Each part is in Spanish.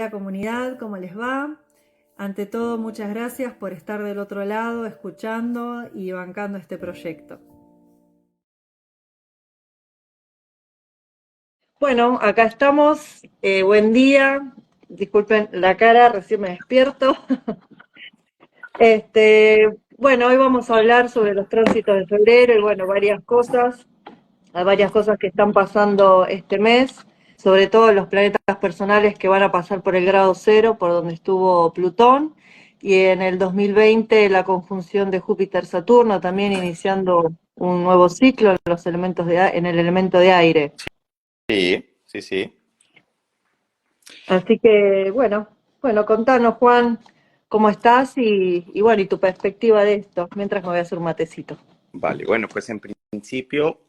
Hola comunidad, ¿cómo les va? Ante todo, muchas gracias por estar del otro lado, escuchando y bancando este proyecto. Bueno, acá estamos. Buen día. Disculpen la cara, recién me despierto. Bueno, hoy vamos a hablar sobre los tránsitos de febrero y bueno, varias cosas que están pasando este mes, sobre todo los planetas personales que van a pasar por el grado cero, por donde estuvo Plutón, y en el 2020 la conjunción de Júpiter-Saturno, también iniciando un nuevo ciclo en en el elemento de aire. Sí, sí, sí. Así que, bueno, contanos, Juan, cómo estás y bueno, y tu perspectiva de esto, mientras me voy a hacer un matecito. Vale, bueno, pues en principio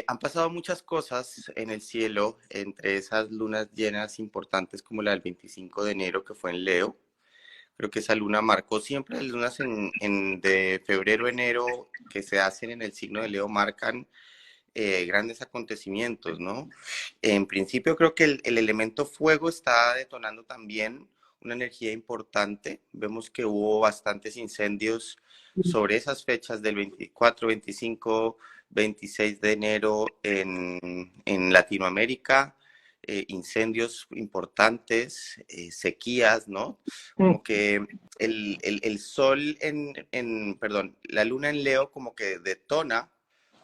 han pasado muchas cosas en el cielo, entre esas lunas llenas importantes como la del 25 de enero que fue en Leo. Creo que esa luna marcó siempre las lunas de febrero, enero que se hacen en el signo de Leo marcan grandes acontecimientos, ¿no? En principio creo que el elemento fuego está detonando también una energía importante. Vemos que hubo bastantes incendios sobre esas fechas del 24, 25, 26 de enero en Latinoamérica. Incendios importantes, sequías, ¿no? Mm, Como que el sol perdón, la luna en Leo como que detona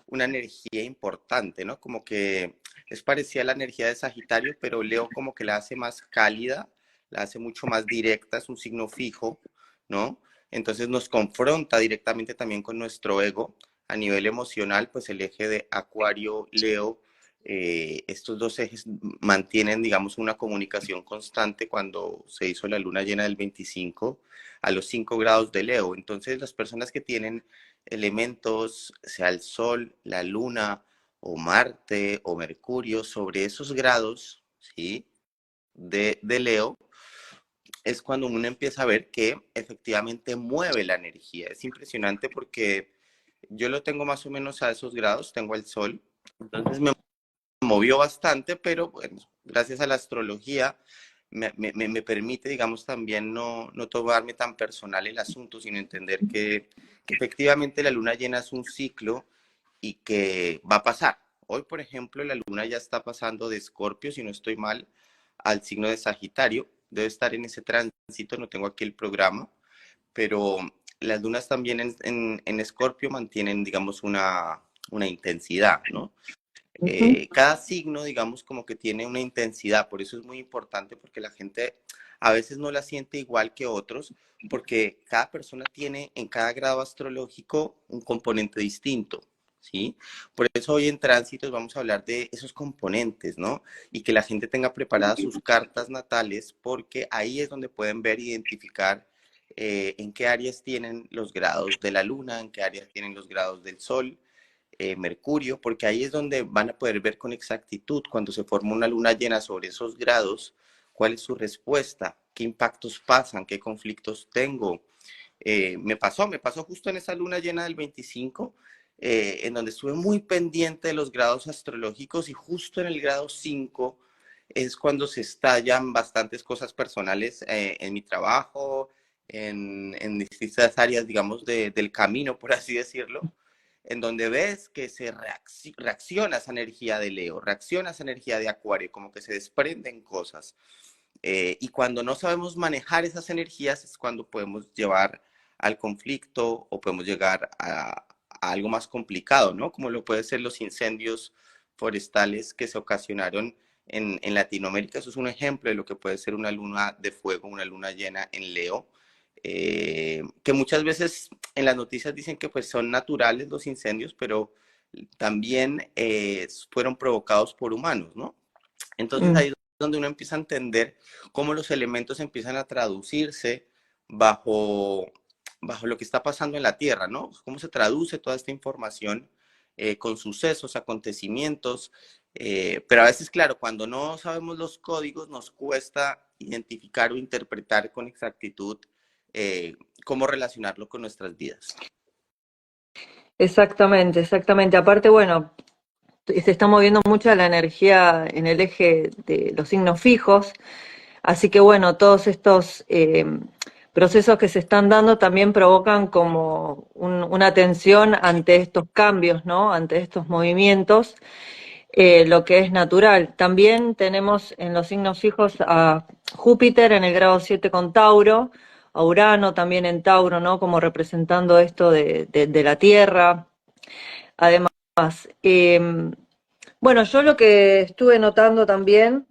una energía importante, ¿no? Como que es parecida a la energía de Sagitario, pero Leo como que la hace más cálida, la hace mucho más directa, es un signo fijo, ¿no? Entonces nos confronta directamente también con nuestro ego. A nivel emocional, pues el eje de Acuario-Leo, estos dos ejes mantienen, digamos, una comunicación constante cuando se hizo la luna llena del 25 a los 5 grados de Leo. Entonces las personas que tienen elementos, sea el Sol, la Luna o Marte o Mercurio, sobre esos grados, ¿sí? De Leo, es cuando uno empieza a ver que efectivamente mueve la energía. Es impresionante porque yo lo tengo más o menos a esos grados, tengo el Sol, entonces me movió bastante, pero bueno, gracias a la astrología me permite, digamos, también no tomarme tan personal el asunto, sino entender que efectivamente la luna llena es un ciclo y que va a pasar. Hoy, por ejemplo, la luna ya está pasando de Escorpio, si no estoy mal, al signo de Sagitario. Debe estar en ese tránsito, no tengo aquí el programa, pero las lunas también en Escorpio mantienen, digamos, una intensidad, ¿no? ujú. Cada signo, digamos, como que tiene una intensidad, por eso es muy importante porque la gente a veces no la siente igual que otros, porque cada persona tiene en cada grado astrológico un componente distinto, ¿sí? Por eso hoy en Tránsitos vamos a hablar de esos componentes, ¿no? Y que la gente tenga preparadas sus cartas natales, porque ahí es donde pueden ver, identificar en qué áreas tienen los grados de la luna, en qué áreas tienen los grados del sol, Mercurio, porque ahí es donde van a poder ver con exactitud cuando se forma una luna llena sobre esos grados, cuál es su respuesta, qué impactos pasan, qué conflictos tengo. Me pasó justo en esa luna llena del 25, en donde estuve muy pendiente de los grados astrológicos y justo en el grado 5 es cuando se estallan bastantes cosas personales en mi trabajo, en distintas áreas, digamos, del camino, por así decirlo, en donde ves que reacciona esa energía de Leo, reacciona esa energía de Acuario, como que se desprenden cosas. Y cuando no sabemos manejar esas energías es cuando podemos llevar al conflicto o podemos llegar a algo más complicado, ¿no? Como lo pueden ser los incendios forestales que se ocasionaron en Latinoamérica. Eso es un ejemplo de lo que puede ser una luna de fuego, una luna llena en Leo, que muchas veces en las noticias dicen que pues son naturales los incendios, pero también fueron provocados por humanos, ¿no? Entonces Mm. ahí es donde uno empieza a entender cómo los elementos empiezan a traducirse bajo, bajo lo que está pasando en la Tierra, ¿no? Cómo se traduce toda esta información con sucesos, acontecimientos, pero a veces, claro, cuando no sabemos los códigos nos cuesta identificar o interpretar con exactitud eh, cómo relacionarlo con nuestras vidas. Exactamente, exactamente. Aparte, bueno, se está moviendo mucha la energía en el eje de los signos fijos. Así que bueno, todos estos procesos que se están dando también provocan como una tensión ante estos cambios, ¿no? Ante estos movimientos, lo que es natural. También tenemos en los signos fijos a Júpiter en el grado 7 con Tauro, a Urano también en Tauro, ¿no? Como representando esto de la Tierra. Además, eh, bueno, yo lo que estuve notando también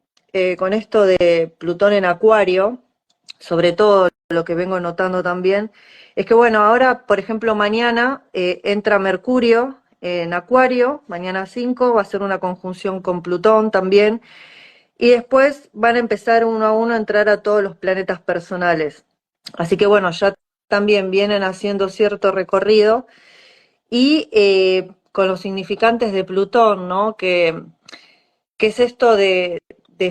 con esto de Plutón en Acuario, sobre todo lo que vengo notando también, es que bueno, ahora, por ejemplo, mañana entra Mercurio en Acuario, mañana 5 va a ser una conjunción con Plutón también, y después van a empezar uno a uno a entrar a todos los planetas personales. Así que bueno, ya también vienen haciendo cierto recorrido y con los significantes de Plutón, ¿no? Que es esto de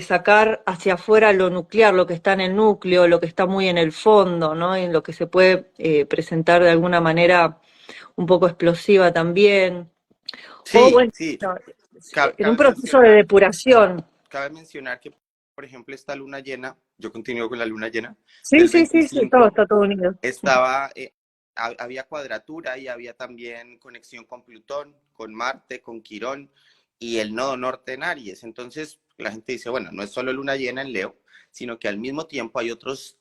sacar hacia afuera lo nuclear, lo que está en el núcleo, lo que está muy en el fondo, ¿no? En lo que se puede presentar de alguna manera un poco explosiva también. O Sí, bueno, sí, en un cabe proceso de mencionar, depuración. cabe mencionar que, por ejemplo, esta luna llena, yo continúo con la luna llena, Sí, del sí, sí, sí, todo 25 está todo unido. estaba, había cuadratura y había también conexión con Plutón, con Marte, con Quirón y el nodo norte en Aries. Entonces la gente dice, bueno, no es solo luna llena en Leo, sino que al mismo tiempo hay otros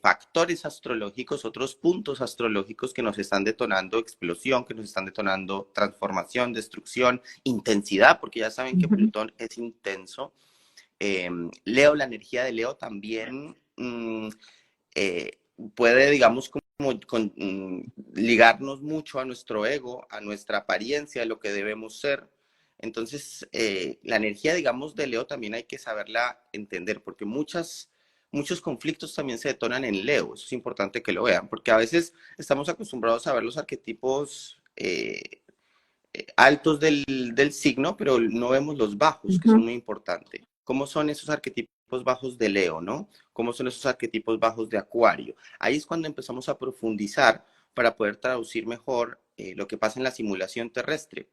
factores astrológicos, otros puntos astrológicos que nos están detonando explosión, que nos están detonando transformación, destrucción, intensidad, porque ya saben que Ujú, Plutón es intenso. Leo, la energía de Leo también eh, puede, digamos, como ligarnos mucho a nuestro ego, a nuestra apariencia, a lo que debemos ser. Entonces, la energía, digamos, de Leo también hay que saberla entender, porque muchos conflictos también se detonan en Leo. Eso es importante que lo vean, porque a veces estamos acostumbrados a ver los arquetipos altos del signo, pero no vemos los bajos, que son ujú, muy importantes. ¿Cómo son esos arquetipos bajos de Leo, no? ¿Cómo son esos arquetipos bajos de Acuario? Ahí es cuando empezamos a profundizar para poder traducir mejor lo que pasa en la simulación terrestre.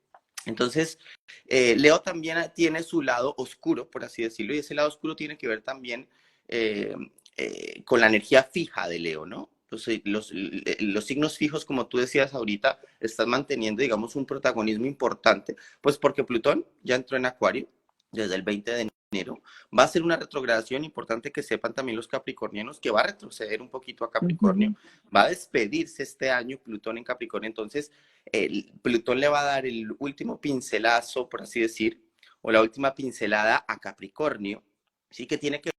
Entonces, Leo también tiene su lado oscuro, por así decirlo, y ese lado oscuro tiene que ver también eh, con la energía fija de Leo, ¿no? Los signos fijos, como tú decías ahorita, están manteniendo, digamos, un protagonismo importante, pues porque Plutón ya entró en Acuario desde el 20 de enero. Va a ser una retrogradación importante que sepan también los capricornianos, que va a retroceder un poquito a Capricornio, ujú, va a despedirse este año Plutón en Capricornio, entonces Plutón le va a dar el último pincelazo, por así decir, o la última pincelada a Capricornio, sí que tiene que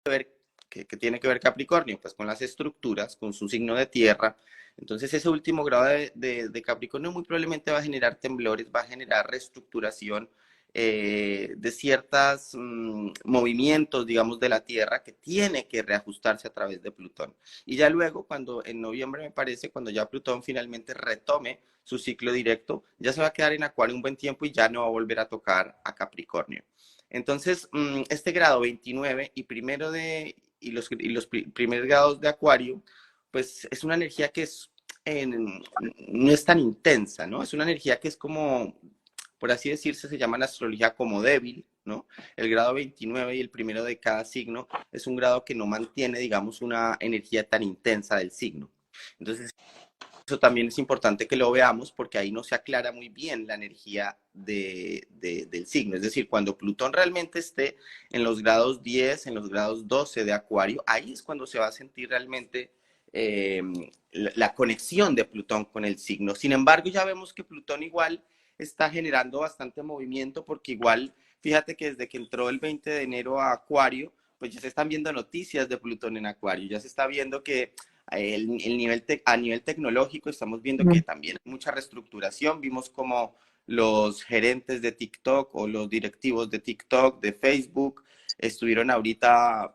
ver que tiene que ver Capricornio, pues con las estructuras, con su signo de tierra. Entonces ese último grado de Capricornio muy probablemente va a generar temblores, va a generar reestructuración de ciertos movimientos, digamos, de la Tierra que tiene que reajustarse a través de Plutón. Y ya luego, cuando en noviembre me parece, cuando ya Plutón finalmente retome su ciclo directo, ya se va a quedar en Acuario un buen tiempo y ya no va a volver a tocar a Capricornio. Entonces, este grado 29 y los primeros grados de Acuario, pues es una energía que no es tan intensa, ¿no? Es una energía que es como, por así decirse, se llama en astrología como débil, ¿no? El grado 29 y el primero de cada signo es un grado que no mantiene, digamos, una energía tan intensa del signo. Entonces, eso también es importante que lo veamos porque ahí no se aclara muy bien la energía del signo. Es decir, cuando Plutón realmente esté en los grados 10, en los grados 12 de Acuario, ahí es cuando se va a sentir realmente eh, la conexión de Plutón con el signo. Sin embargo, ya vemos que Plutón igual está generando bastante movimiento porque igual, fíjate que desde que entró el 20 de enero a Acuario, pues ya se están viendo noticias de Plutón en Acuario, ya se está viendo que a nivel tecnológico estamos viendo que ujú. también hay mucha reestructuración. Vimos como los gerentes de TikTok o los directivos de TikTok, de Facebook, estuvieron ahorita,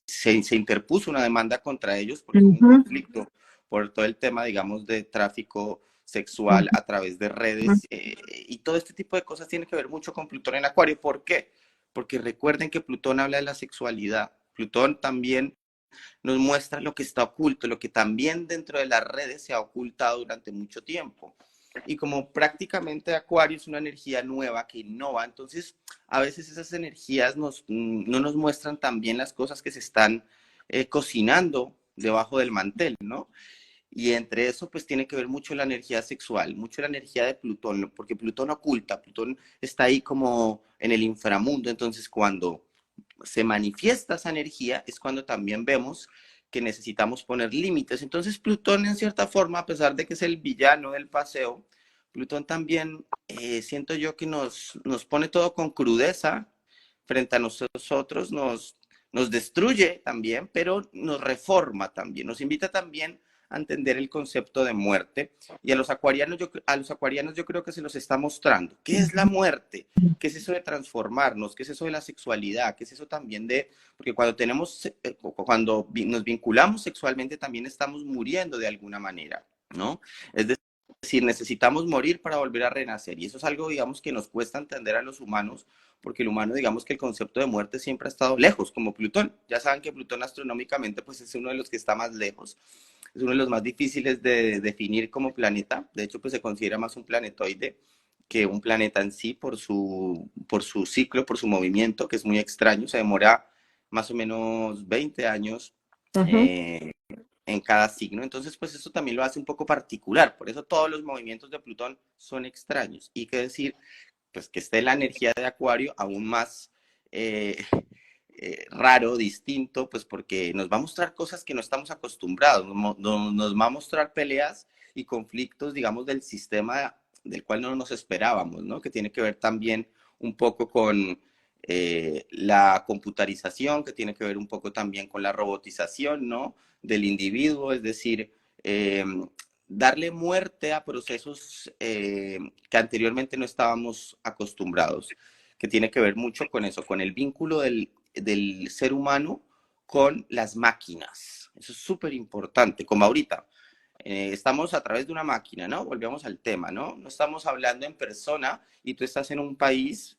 se interpuso una demanda contra ellos porque hubo un Ujú, conflicto por todo el tema, digamos, de tráfico sexual ujú, a través de ujú. redes y todo este tipo de cosas tiene que ver mucho con Plutón en Acuario. ¿Por qué? Porque recuerden que Plutón habla de la sexualidad. Plutón también nos muestra lo que está oculto, lo que también dentro de las redes se ha ocultado durante mucho tiempo. y como prácticamente Acuario es una energía nueva que innova, entonces a veces esas energías no nos muestran también las cosas que se están cocinando debajo del mantel, ¿no? Y entre eso, pues tiene que ver mucho la energía sexual, mucho la energía de Plutón, porque Plutón oculta, Plutón está ahí como en el inframundo, entonces cuando se manifiesta esa energía es cuando también vemos que necesitamos poner límites. Entonces Plutón en cierta forma, a pesar de que es el villano del paseo, Plutón también siento yo que nos pone todo con crudeza frente a nosotros, nos destruye también, pero nos reforma también, nos invita también a entender el concepto de muerte. Y a los acuarianos yo creo que se los está mostrando. ¿Qué es la muerte? ¿Qué es eso de transformarnos? ¿Qué es eso de la sexualidad? ¿Qué es eso también de, porque cuando nos vinculamos sexualmente también estamos muriendo de alguna manera, ¿no? Es decir, necesitamos morir para volver a renacer. Y eso es algo, digamos, que nos cuesta entender a los humanos, porque el humano, digamos que el concepto de muerte siempre ha estado lejos, como Plutón. Ya saben que Plutón astronómicamente, pues es uno de los que está más lejos. Es uno de los más difíciles de definir como planeta. De hecho, pues se considera más un planetoide que un planeta en sí por su ciclo, por su movimiento, que es muy extraño. Se demora más o menos 20 años en cada signo. Entonces, pues eso también lo hace un poco particular. Por eso todos los movimientos de Plutón son extraños. Y qué decir, pues que esté la energía de Acuario aún más raro, distinto, pues porque nos va a mostrar cosas que no estamos acostumbrados, nos va a mostrar peleas y conflictos, digamos, del sistema del cual no nos esperábamos, ¿no? Que tiene que ver también un poco con la computarización, que tiene que ver un poco también con la robotización, ¿no? Del individuo, es decir, darle muerte a procesos que anteriormente no estábamos acostumbrados, que tiene que ver mucho con eso, con el vínculo del ser humano con las máquinas. Eso es súper importante, como ahorita. Estamos a través de una máquina, ¿no? Volvemos al tema, ¿no? No estamos hablando en persona y tú estás en un país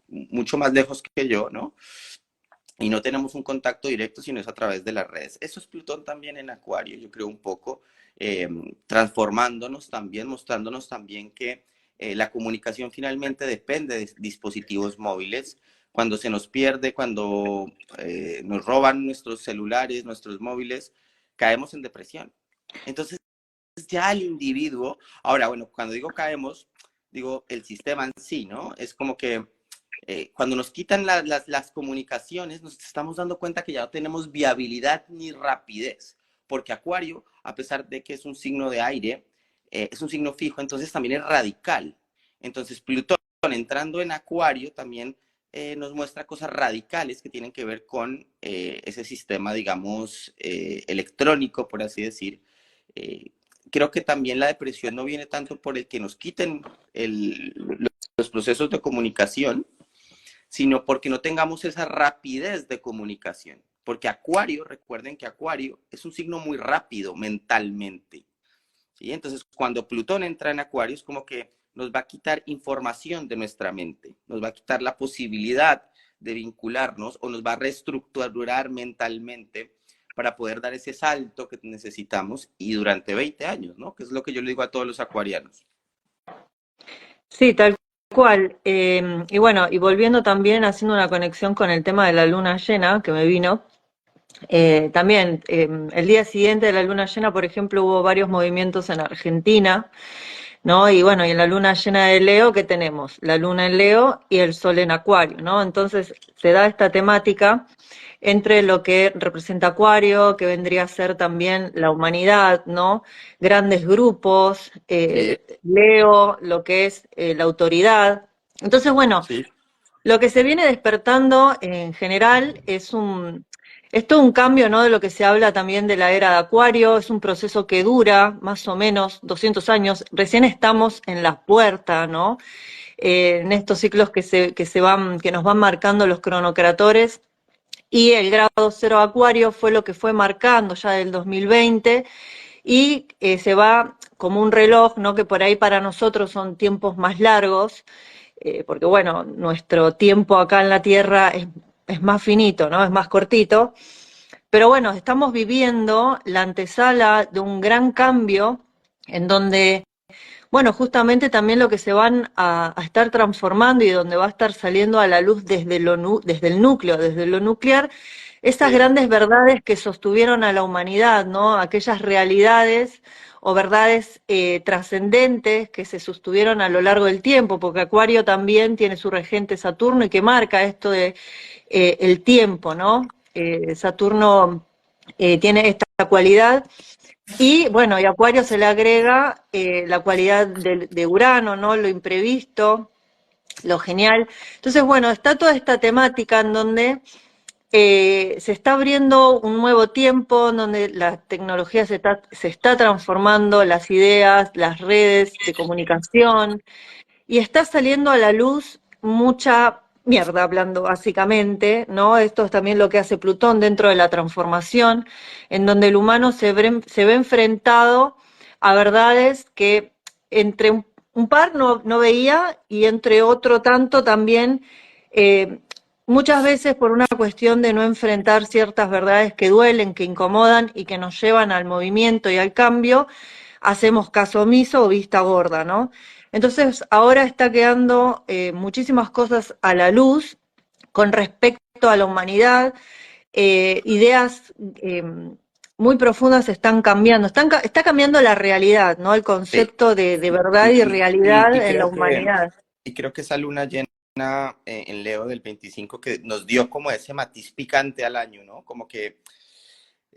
mucho más lejos que yo, ¿no? Y no tenemos un contacto directo, sino es a través de las redes. Eso es Plutón también en Acuario, yo creo un poco, transformándonos también, mostrándonos también que la comunicación finalmente depende de dispositivos móviles. Cuando se nos pierde, cuando nos roban nuestros celulares, nuestros móviles, caemos en depresión. Entonces, ya el individuo, ahora, bueno, cuando digo caemos, digo el sistema en sí, ¿no? Es como que cuando nos quitan las comunicaciones, nos estamos dando cuenta que ya no tenemos viabilidad ni rapidez, porque Acuario, a pesar de que es un signo de aire, es un signo fijo, entonces también es radical. Entonces Plutón entrando en Acuario también nos muestra cosas radicales que tienen que ver con ese sistema, digamos, electrónico, por así decir. Creo que también la depresión no viene tanto por el que nos quiten los procesos de comunicación, sino porque no tengamos esa rapidez de comunicación. Porque Acuario, recuerden que Acuario es un signo muy rápido mentalmente. ¿Sí? Entonces, cuando Plutón entra en Acuario, es como que nos va a quitar información de nuestra mente, nos va a quitar la posibilidad de vincularnos o nos va a reestructurar mentalmente para poder dar ese salto que necesitamos y durante 20 años, ¿no? Que es lo que yo le digo a todos los acuarianos. Sí, tal cual. Y bueno, y volviendo también, haciendo una conexión con el tema de la luna llena que me vino, también el día siguiente de la luna llena, por ejemplo, hubo varios movimientos en Argentina, ¿no? Y bueno, y en la luna llena de Leo, ¿qué tenemos? La luna en Leo y el sol en Acuario, ¿no? Entonces se da esta temática entre lo que representa Acuario, que vendría a ser también la humanidad, ¿no? Grandes grupos, Sí, Leo, lo que es la autoridad. Entonces, bueno, sí, lo que se viene despertando en general es todo un cambio, ¿no? De lo que se habla también de la era de Acuario, es un proceso que dura más o menos 200 años, recién estamos en la puerta, ¿no? En estos ciclos que nos van marcando los cronocratores, y el grado cero Acuario fue lo que fue marcando ya del 2020, y se va como un reloj, ¿no? Que por ahí para nosotros son tiempos más largos, porque bueno, nuestro tiempo acá en la Tierra es más finito, ¿no? Es más cortito, pero bueno, estamos viviendo la antesala de un gran cambio en donde, bueno, justamente también lo que se van a estar transformando y donde va a estar saliendo a la luz desde el núcleo, desde lo nuclear, esas Sí, grandes verdades que sostuvieron a la humanidad, ¿no? Aquellas realidades o verdades trascendentes que se sostuvieron a lo largo del tiempo, porque Acuario también tiene su regente Saturno y que marca esto de el tiempo, ¿no? Saturno tiene esta cualidad y bueno, y a Acuario se le agrega la cualidad de Urano, ¿no? Lo imprevisto, lo genial. Entonces, bueno, está toda esta temática en donde se está abriendo un nuevo tiempo, en donde la tecnología se está transformando, las ideas, las redes de comunicación, y está saliendo a la luz mucha mierda, hablando básicamente, ¿no? Esto es también lo que hace Plutón dentro de la transformación, en donde el humano se ve enfrentado a verdades que entre un par no veía y entre otro tanto también, eh, muchas veces por una cuestión de no enfrentar ciertas verdades que duelen, que incomodan y que nos llevan al movimiento y al cambio, hacemos caso omiso o vista gorda, ¿no? Entonces, ahora está quedando muchísimas cosas a la luz con respecto a la humanidad, ideas muy profundas están cambiando, está cambiando la realidad, ¿no? El sí. concepto de verdad y Y, y- realidad y en la creo que, humanidad. y creo que esa luna llena en Leo del 25 que nos dio como ese matiz picante al año, ¿no? Como que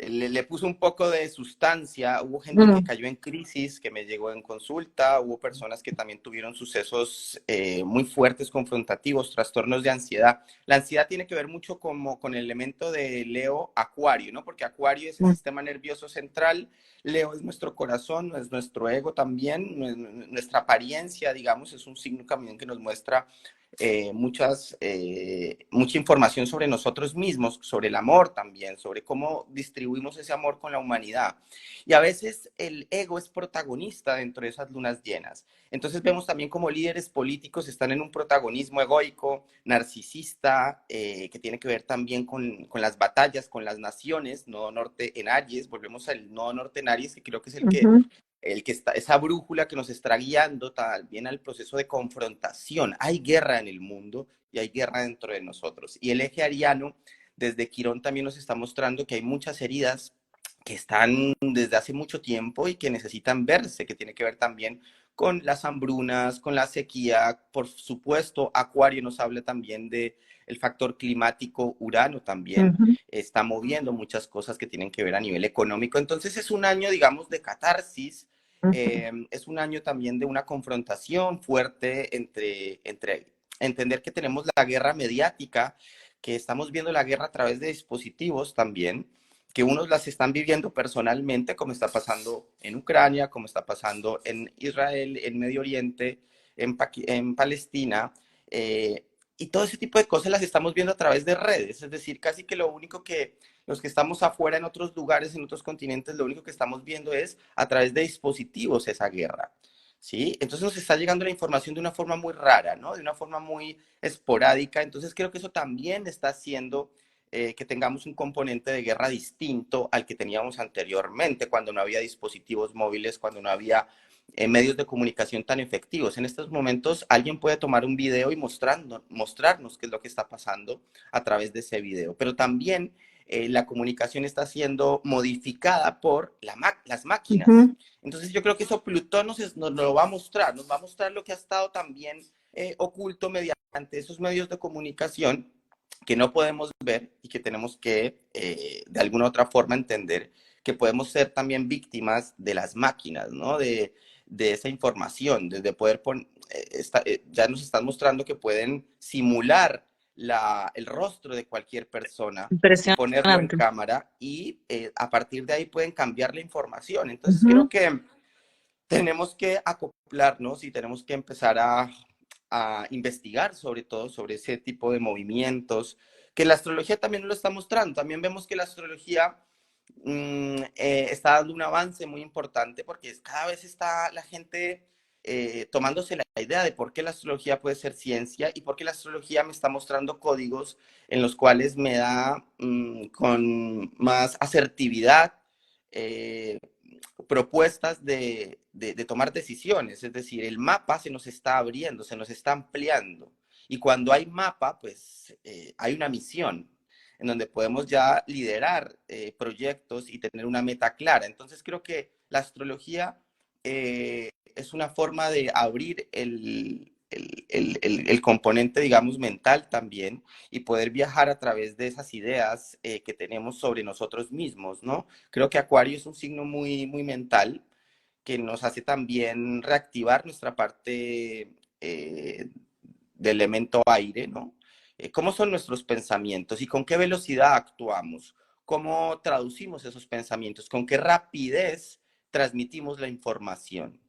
le puso un poco de sustancia, hubo gente que Mm, cayó en crisis, que me llegó en consulta, hubo personas que también tuvieron sucesos muy fuertes, confrontativos, trastornos de ansiedad. La ansiedad tiene que ver mucho como con el elemento de Leo Acuario, ¿no? Porque Acuario es el mm, sistema nervioso central, Leo es nuestro corazón, es nuestro ego también, nuestra apariencia, digamos, es un signo también que nos muestra mucha información sobre nosotros mismos, sobre el amor también, sobre cómo distribuimos ese amor con la humanidad. Y a veces el ego es protagonista dentro de esas lunas llenas. Entonces vemos también como líderes políticos están en un protagonismo egoico, narcisista, que tiene que ver también con las batallas, con las naciones, nodo norte en Aries, volvemos al nodo norte en Aries, que creo que es ujú, el que está, esa brújula que nos está guiando también al proceso de confrontación. Hay guerra en el mundo y hay guerra dentro de nosotros. Y el eje ariano, desde Quirón, también nos está mostrando que hay muchas heridas que están desde hace mucho tiempo y que necesitan verse, que tiene que ver también con las hambrunas, con la sequía, por supuesto, Acuario nos habla también de el factor climático, Urano también ujú, está moviendo muchas cosas que tienen que ver a nivel económico. Entonces es un año, digamos, de catarsis, ujú. es un año también de una confrontación fuerte entre entender que tenemos la guerra mediática, que estamos viendo la guerra a través de dispositivos también, que unos las están viviendo personalmente, como está pasando en Ucrania, como está pasando en Israel, en Medio Oriente, en Palestina, y todo ese tipo de cosas las estamos viendo a través de redes, es decir, casi que lo único que los que estamos afuera en otros lugares, en otros continentes, lo único que estamos viendo es a través de dispositivos esa guerra. ¿Sí? Entonces nos está llegando la información de una forma muy rara, ¿no? De una forma muy esporádica. Entonces creo que eso también está haciendo que tengamos un componente de guerra distinto al que teníamos anteriormente, cuando no había dispositivos móviles, cuando no había medios de comunicación tan efectivos. En estos momentos alguien puede tomar un video y mostrarnos qué es lo que está pasando a través de ese video, pero también la comunicación está siendo modificada por las máquinas. Ujú. Entonces yo creo que eso Plutón nos lo va a mostrar, nos va a mostrar lo que ha estado también oculto mediante esos medios de comunicación que no podemos ver y que tenemos que de alguna otra forma entender que podemos ser también víctimas de las máquinas, ¿no? De esa información, desde poder poner, ya nos están mostrando que pueden simular el rostro de cualquier persona y ponerlo en Impresionante. cámara y a partir de ahí pueden cambiar la información. Entonces creo Ujú. que tenemos que acoplarnos y tenemos que empezar a investigar sobre todo sobre ese tipo de movimientos, que la astrología también nos lo está mostrando. También vemos que la astrología está dando un avance muy importante porque cada vez está la gente tomándose la idea de por qué la astrología puede ser ciencia y por qué la astrología me está mostrando códigos en los cuales me da con más asertividad propuestas de tomar decisiones, es decir, el mapa se nos está abriendo, se nos está ampliando. Y cuando hay mapa, pues hay una misión en donde podemos ya liderar proyectos y tener una meta clara. Entonces creo que la astrología es una forma de abrir el componente, digamos, mental también y poder viajar a través de esas ideas que tenemos sobre nosotros mismos, ¿no? Creo que Acuario es un signo muy, muy mental que nos hace también reactivar nuestra parte de elemento aire, ¿no? ¿Cómo son nuestros pensamientos y con qué velocidad actuamos? ¿Cómo traducimos esos pensamientos? ¿Con qué rapidez transmitimos la información?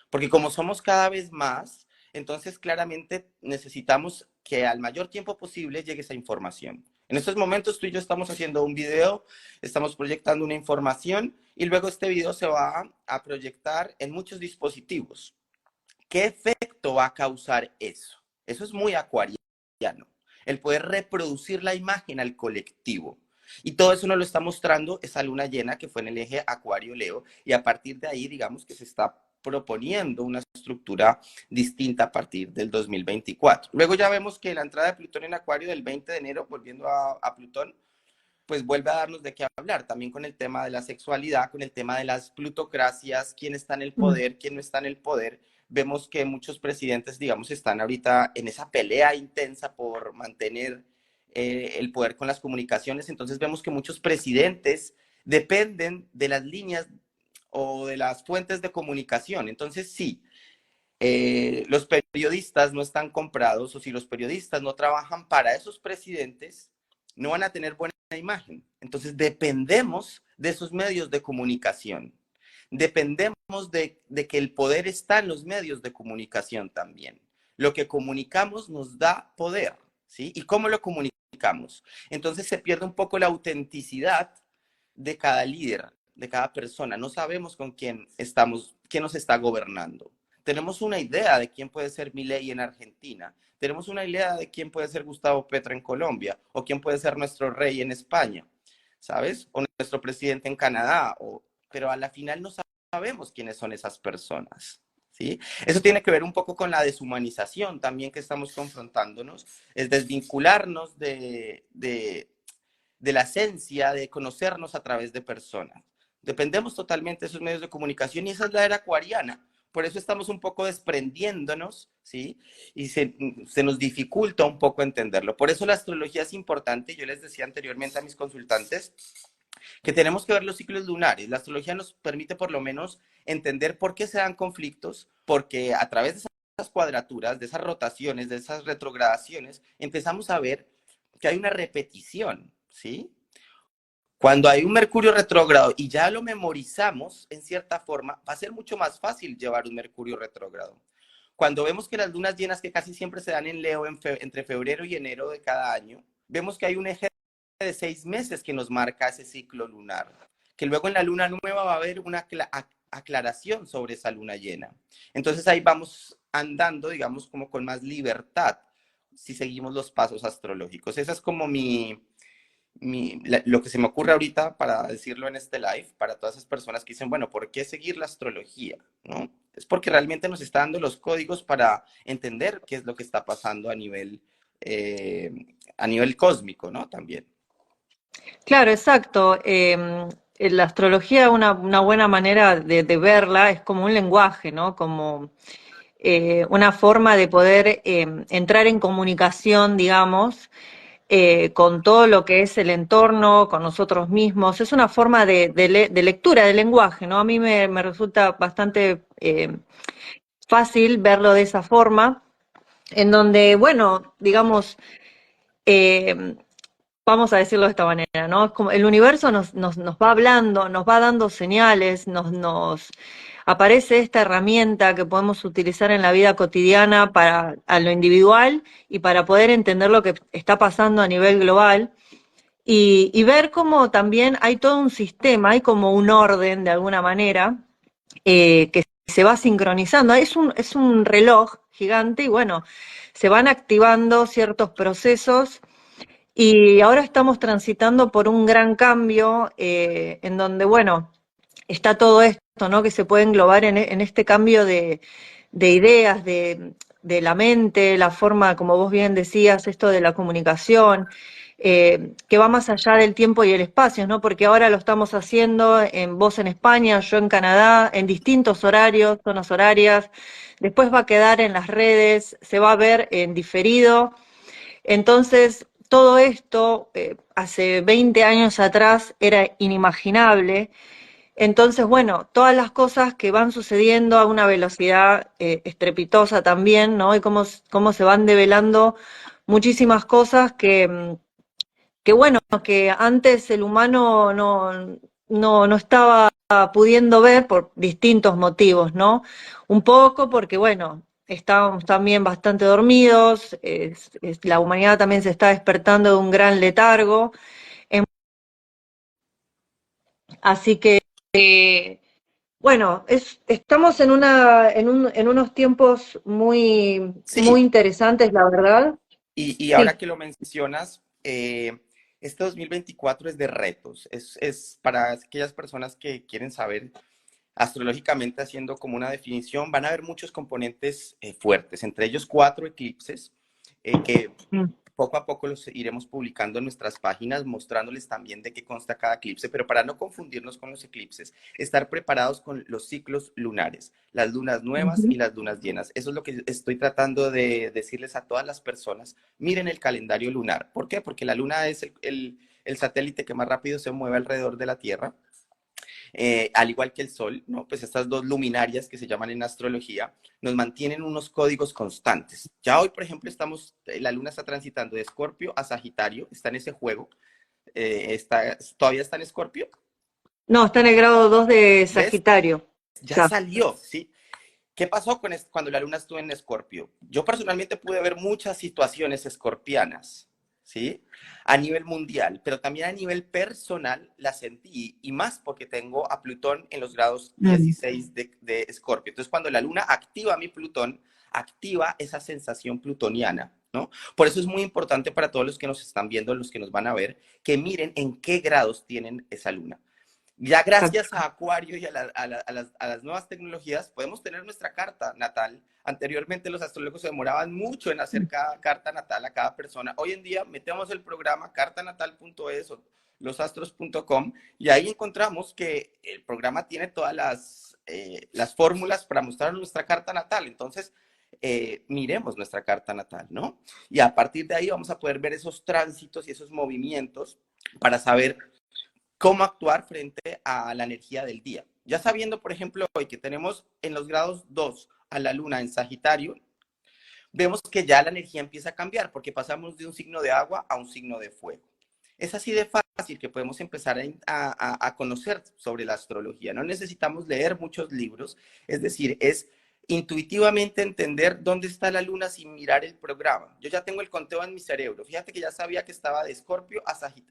Porque como somos cada vez más, entonces claramente necesitamos que al mayor tiempo posible llegue esa información. En estos momentos tú y yo estamos haciendo un video, estamos proyectando una información y luego este video se va a proyectar en muchos dispositivos. ¿Qué efecto va a causar eso? Eso es muy acuariano, el poder reproducir la imagen al colectivo. Y todo eso nos lo está mostrando esa luna llena que fue en el eje Acuario-Leo, y a partir de ahí, digamos que se está proponiendo una estructura distinta a partir del 2024. Luego ya vemos que la entrada de Plutón en Acuario del 20 de enero, volviendo a Plutón, pues vuelve a darnos de qué hablar, también con el tema de la sexualidad, con el tema de las plutocracias, quién está en el poder, quién no está en el poder. Vemos que muchos presidentes, digamos, están ahorita en esa pelea intensa por mantener el poder con las comunicaciones. Entonces vemos que muchos presidentes dependen de las líneas o de las fuentes de comunicación. Entonces sí, los periodistas no están comprados, o si los periodistas no trabajan para esos presidentes, no van a tener buena imagen. Entonces dependemos de esos medios de comunicación. Dependemos de que el poder está en los medios de comunicación también. Lo que comunicamos nos da poder, ¿sí? ¿Y cómo lo comunicamos? Entonces se pierde un poco la autenticidad de cada líder, de cada persona. No sabemos con quién estamos, quién nos está gobernando. Tenemos una idea de quién puede ser Milei en Argentina. Tenemos una idea de quién puede ser Gustavo Petro en Colombia o quién puede ser nuestro rey en España, ¿sabes? O nuestro presidente en Canadá. Pero a la final no sabemos quiénes son esas personas, ¿sí? Eso tiene que ver un poco con la deshumanización también que estamos confrontándonos, es desvincularnos de la esencia de conocernos a través de personas. Dependemos totalmente de esos medios de comunicación y esa es la era acuariana. Por eso estamos un poco desprendiéndonos, ¿sí? Y se nos dificulta un poco entenderlo. Por eso la astrología es importante. Yo les decía anteriormente a mis consultantes que tenemos que ver los ciclos lunares. La astrología nos permite por lo menos entender por qué se dan conflictos, porque a través de esas cuadraturas, de esas rotaciones, de esas retrogradaciones, empezamos a ver que hay una repetición, ¿sí? Cuando hay un Mercurio retrógrado y ya lo memorizamos en cierta forma, va a ser mucho más fácil llevar un Mercurio retrógrado. Cuando vemos que las lunas llenas que casi siempre se dan en Leo entre febrero y enero de cada año, vemos que hay un eje de 6 meses que nos marca ese ciclo lunar, que luego en la luna nueva va a haber una aclaración sobre esa luna llena. Entonces ahí vamos andando, digamos, como con más libertad si seguimos los pasos astrológicos. Esa es como lo que se me ocurre ahorita para decirlo en este live, para todas esas personas que dicen, bueno, ¿por qué seguir la astrología? ¿No? Es porque realmente nos está dando los códigos para entender qué es lo que está pasando a nivel cósmico, ¿no? También. Claro, exacto. La astrología, una buena manera de verla es como un lenguaje, ¿no? Como una forma de poder entrar en comunicación, digamos, con todo lo que es el entorno, con nosotros mismos. Es una forma de lectura del lenguaje, ¿no? A mí me resulta bastante fácil verlo de esa forma, en donde, bueno, digamos, eh, vamos a decirlo de esta manera, ¿no? Es como el universo nos va hablando, nos va dando señales, nos aparece esta herramienta que podemos utilizar en la vida cotidiana para a lo individual y para poder entender lo que está pasando a nivel global y ver cómo también hay todo un sistema, hay como un orden de alguna manera que se va sincronizando. Es un reloj gigante y bueno, se van activando ciertos procesos y ahora estamos transitando por un gran cambio en donde, bueno, está todo esto ¿no? Que se puede englobar en este cambio de ideas, de la mente, la forma, como vos bien decías, esto de la comunicación, que va más allá del tiempo y el espacio, ¿no? Porque ahora lo estamos haciendo vos en España, yo en Canadá, en distintos horarios, zonas horarias, después va a quedar en las redes, se va a ver en diferido. Entonces, todo esto hace 20 años atrás era inimaginable. Entonces, bueno, todas las cosas que van sucediendo a una velocidad estrepitosa también, ¿no? Y cómo se van develando muchísimas cosas que, bueno, que antes el humano no estaba pudiendo ver por distintos motivos, ¿no? Un poco porque, bueno, estábamos también bastante dormidos, la humanidad también se está despertando de un gran letargo, em, así que... bueno, estamos en unos tiempos muy Sí, interesantes, la verdad. y ahora Sí. que lo mencionas, este 2024 es de retos, es para aquellas personas que quieren saber astrológicamente haciendo como una definición, van a haber muchos componentes fuertes, entre ellos 4 eclipses, que Mm. poco a poco los iremos publicando en nuestras páginas, mostrándoles también de qué consta cada eclipse, pero para no confundirnos con los eclipses, estar preparados con los ciclos lunares, las lunas nuevas y Ujú. las lunas llenas. Eso es lo que estoy tratando de decirles a todas las personas. Miren el calendario lunar. ¿Por qué? Porque la luna es el satélite que más rápido se mueve alrededor de la Tierra, al igual que el Sol, ¿no? Pues estas dos luminarias que se llaman en astrología nos mantienen unos códigos constantes. Ya hoy, por ejemplo, la Luna está transitando de Escorpio a Sagitario, está en ese juego, todavía está en Escorpio, No, está en el grado 2 de ¿ves? Sagitario. Ya Ya. salió, ¿sí? ¿Qué pasó cuando la luna estuvo en Escorpio? Yo personalmente pude ver muchas situaciones escorpianas, ¿sí? A nivel mundial, pero también a nivel personal la sentí, y más porque tengo a Plutón en los grados Mm. 16 de Escorpio. Entonces, cuando la luna activa mi Plutón, activa esa sensación plutoniana, ¿no? Por eso es muy importante para todos los que nos están viendo, los que nos van a ver, que miren en qué grados tienen esa luna. Ya gracias a Acuario y a las nuevas tecnologías podemos tener nuestra carta natal. Anteriormente los astrólogos se demoraban mucho en hacer cada carta natal a cada persona. Hoy en día metemos el programa cartanatal.es o losastros.com y ahí encontramos que el programa tiene todas las fórmulas para mostrar nuestra carta natal. Entonces, miremos nuestra carta natal, ¿no? Y a partir de ahí vamos a poder ver esos tránsitos y esos movimientos para saber cómo actuar frente a la energía del día. Ya sabiendo, por ejemplo, hoy que tenemos en los grados 2 a la luna en Sagitario, vemos que ya la energía empieza a cambiar porque pasamos de un signo de agua a un signo de fuego. Es así de fácil que podemos empezar a conocer sobre la astrología. No necesitamos leer muchos libros, es decir, es intuitivamente entender dónde está la luna sin mirar el programa. Yo ya tengo el conteo en mi cerebro. Fíjate que ya sabía que estaba de Escorpio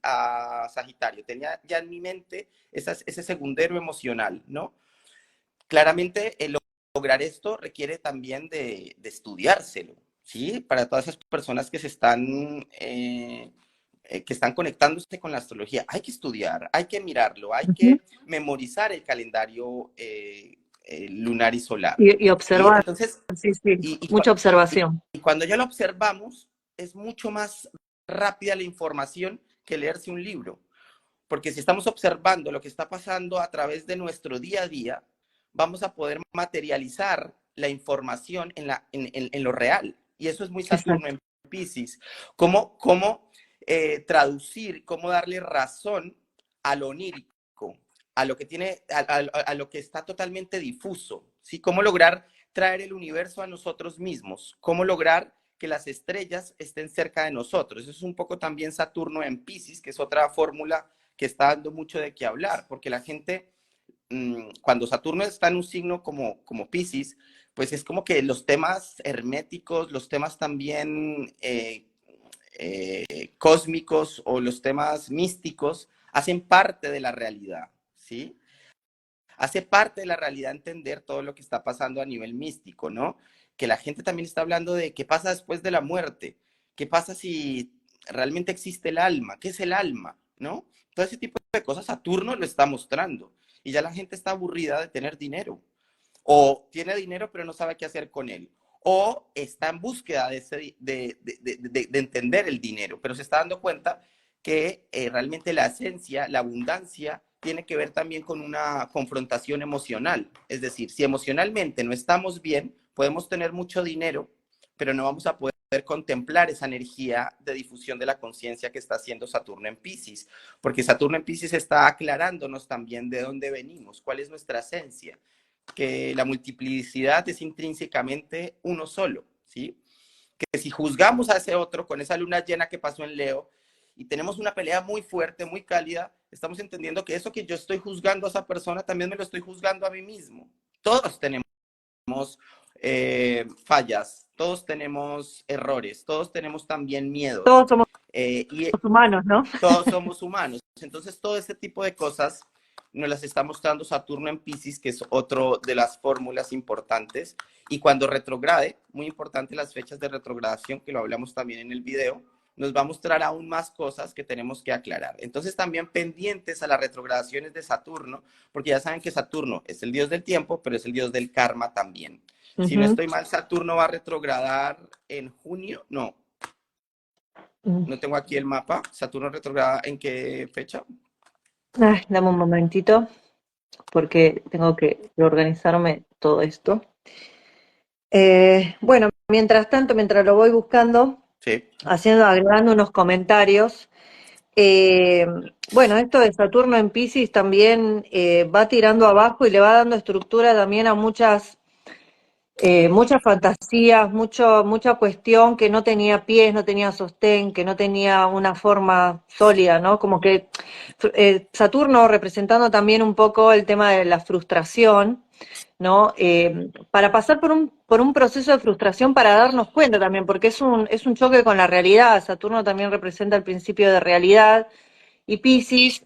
a Sagitario. Tenía ya en mi mente ese segundero emocional, ¿no? Claramente, lograr esto requiere también de estudiárselo, ¿sí? Para todas esas personas que están conectándose con la astrología, hay que estudiar, hay que mirarlo, hay Ujú. que memorizar el calendario lunar y solar, Y ¿sí? observar, Entonces, sí, sí, y, y, mucha y, observación. y cuando ya lo observamos, es mucho más rápida la información que leerse un libro. Porque si estamos observando lo que está pasando a través de nuestro día a día, vamos a poder materializar la información en lo real. Y eso es muy Saturno Exacto. en Pisces. ¿Cómo traducir, cómo darle razón a lo onírico, a lo que a lo que está totalmente difuso? ¿Sí? ¿Cómo lograr traer el universo a nosotros mismos? ¿Cómo lograr que las estrellas estén cerca de nosotros? Eso es un poco también Saturno en Pisces, que es otra fórmula que está dando mucho de qué hablar, porque la gente, cuando Saturno está en un signo como Pisces, pues es como que los temas herméticos, los temas también cósmicos o los temas místicos hacen parte de la realidad, ¿sí? Hace parte de la realidad entender todo lo que está pasando a nivel místico, ¿no? Que la gente también está hablando de qué pasa después de la muerte, qué pasa si realmente existe el alma, qué es el alma, ¿no? Todo ese tipo de cosas Saturno lo está mostrando. y ya la gente está aburrida de tener dinero. O tiene dinero pero no sabe qué hacer con él. O está en búsqueda de entender el dinero, pero se está dando cuenta que realmente la esencia, la abundancia, tiene que ver también con una confrontación emocional. Es decir, si emocionalmente no estamos bien, podemos tener mucho dinero, pero no vamos a poder contemplar esa energía de difusión de la conciencia que está haciendo Saturno en Piscis, porque Saturno en Piscis está aclarándonos también de dónde venimos, cuál es nuestra esencia, que la multiplicidad es intrínsecamente uno solo, ¿sí? Que si juzgamos a ese otro con esa luna llena que pasó en Leo y tenemos una pelea muy fuerte, muy cálida, estamos entendiendo que eso que yo estoy juzgando a esa persona también me lo estoy juzgando a mí mismo. Todos tenemos fallas, todos tenemos errores, todos tenemos también miedos. Todos somos Y humanos, ¿no? todos somos humanos. Entonces, todo este tipo de cosas nos las está mostrando Saturno en Piscis, que es otro de las fórmulas importantes. Y cuando retrograde, muy importante las fechas de retrogradación, que lo hablamos también en el video, nos va a mostrar aún más cosas que tenemos que aclarar. Entonces, también pendientes a las retrogradaciones de Saturno, porque ya saben que Saturno es el dios del tiempo, pero es el dios del karma también. Si no estoy mal, Saturno va a retrogradar en junio, no tengo aquí el mapa. ¿Saturno retrograda en qué fecha? Ay, dame un momentito, porque tengo que organizarme todo esto. Bueno, mientras tanto, mientras lo voy buscando, Sí. agregando unos comentarios. Bueno, esto de Saturno en Piscis también va tirando abajo y le va dando estructura también a muchas fantasías, mucha cuestión que no tenía pies, no tenía sostén, que no tenía una forma sólida, ¿no? Como que Saturno representando también un poco el tema de la frustración, ¿no? Para pasar por un proceso de frustración para darnos cuenta también, porque es un choque con la realidad. Saturno también representa el principio de realidad y Piscis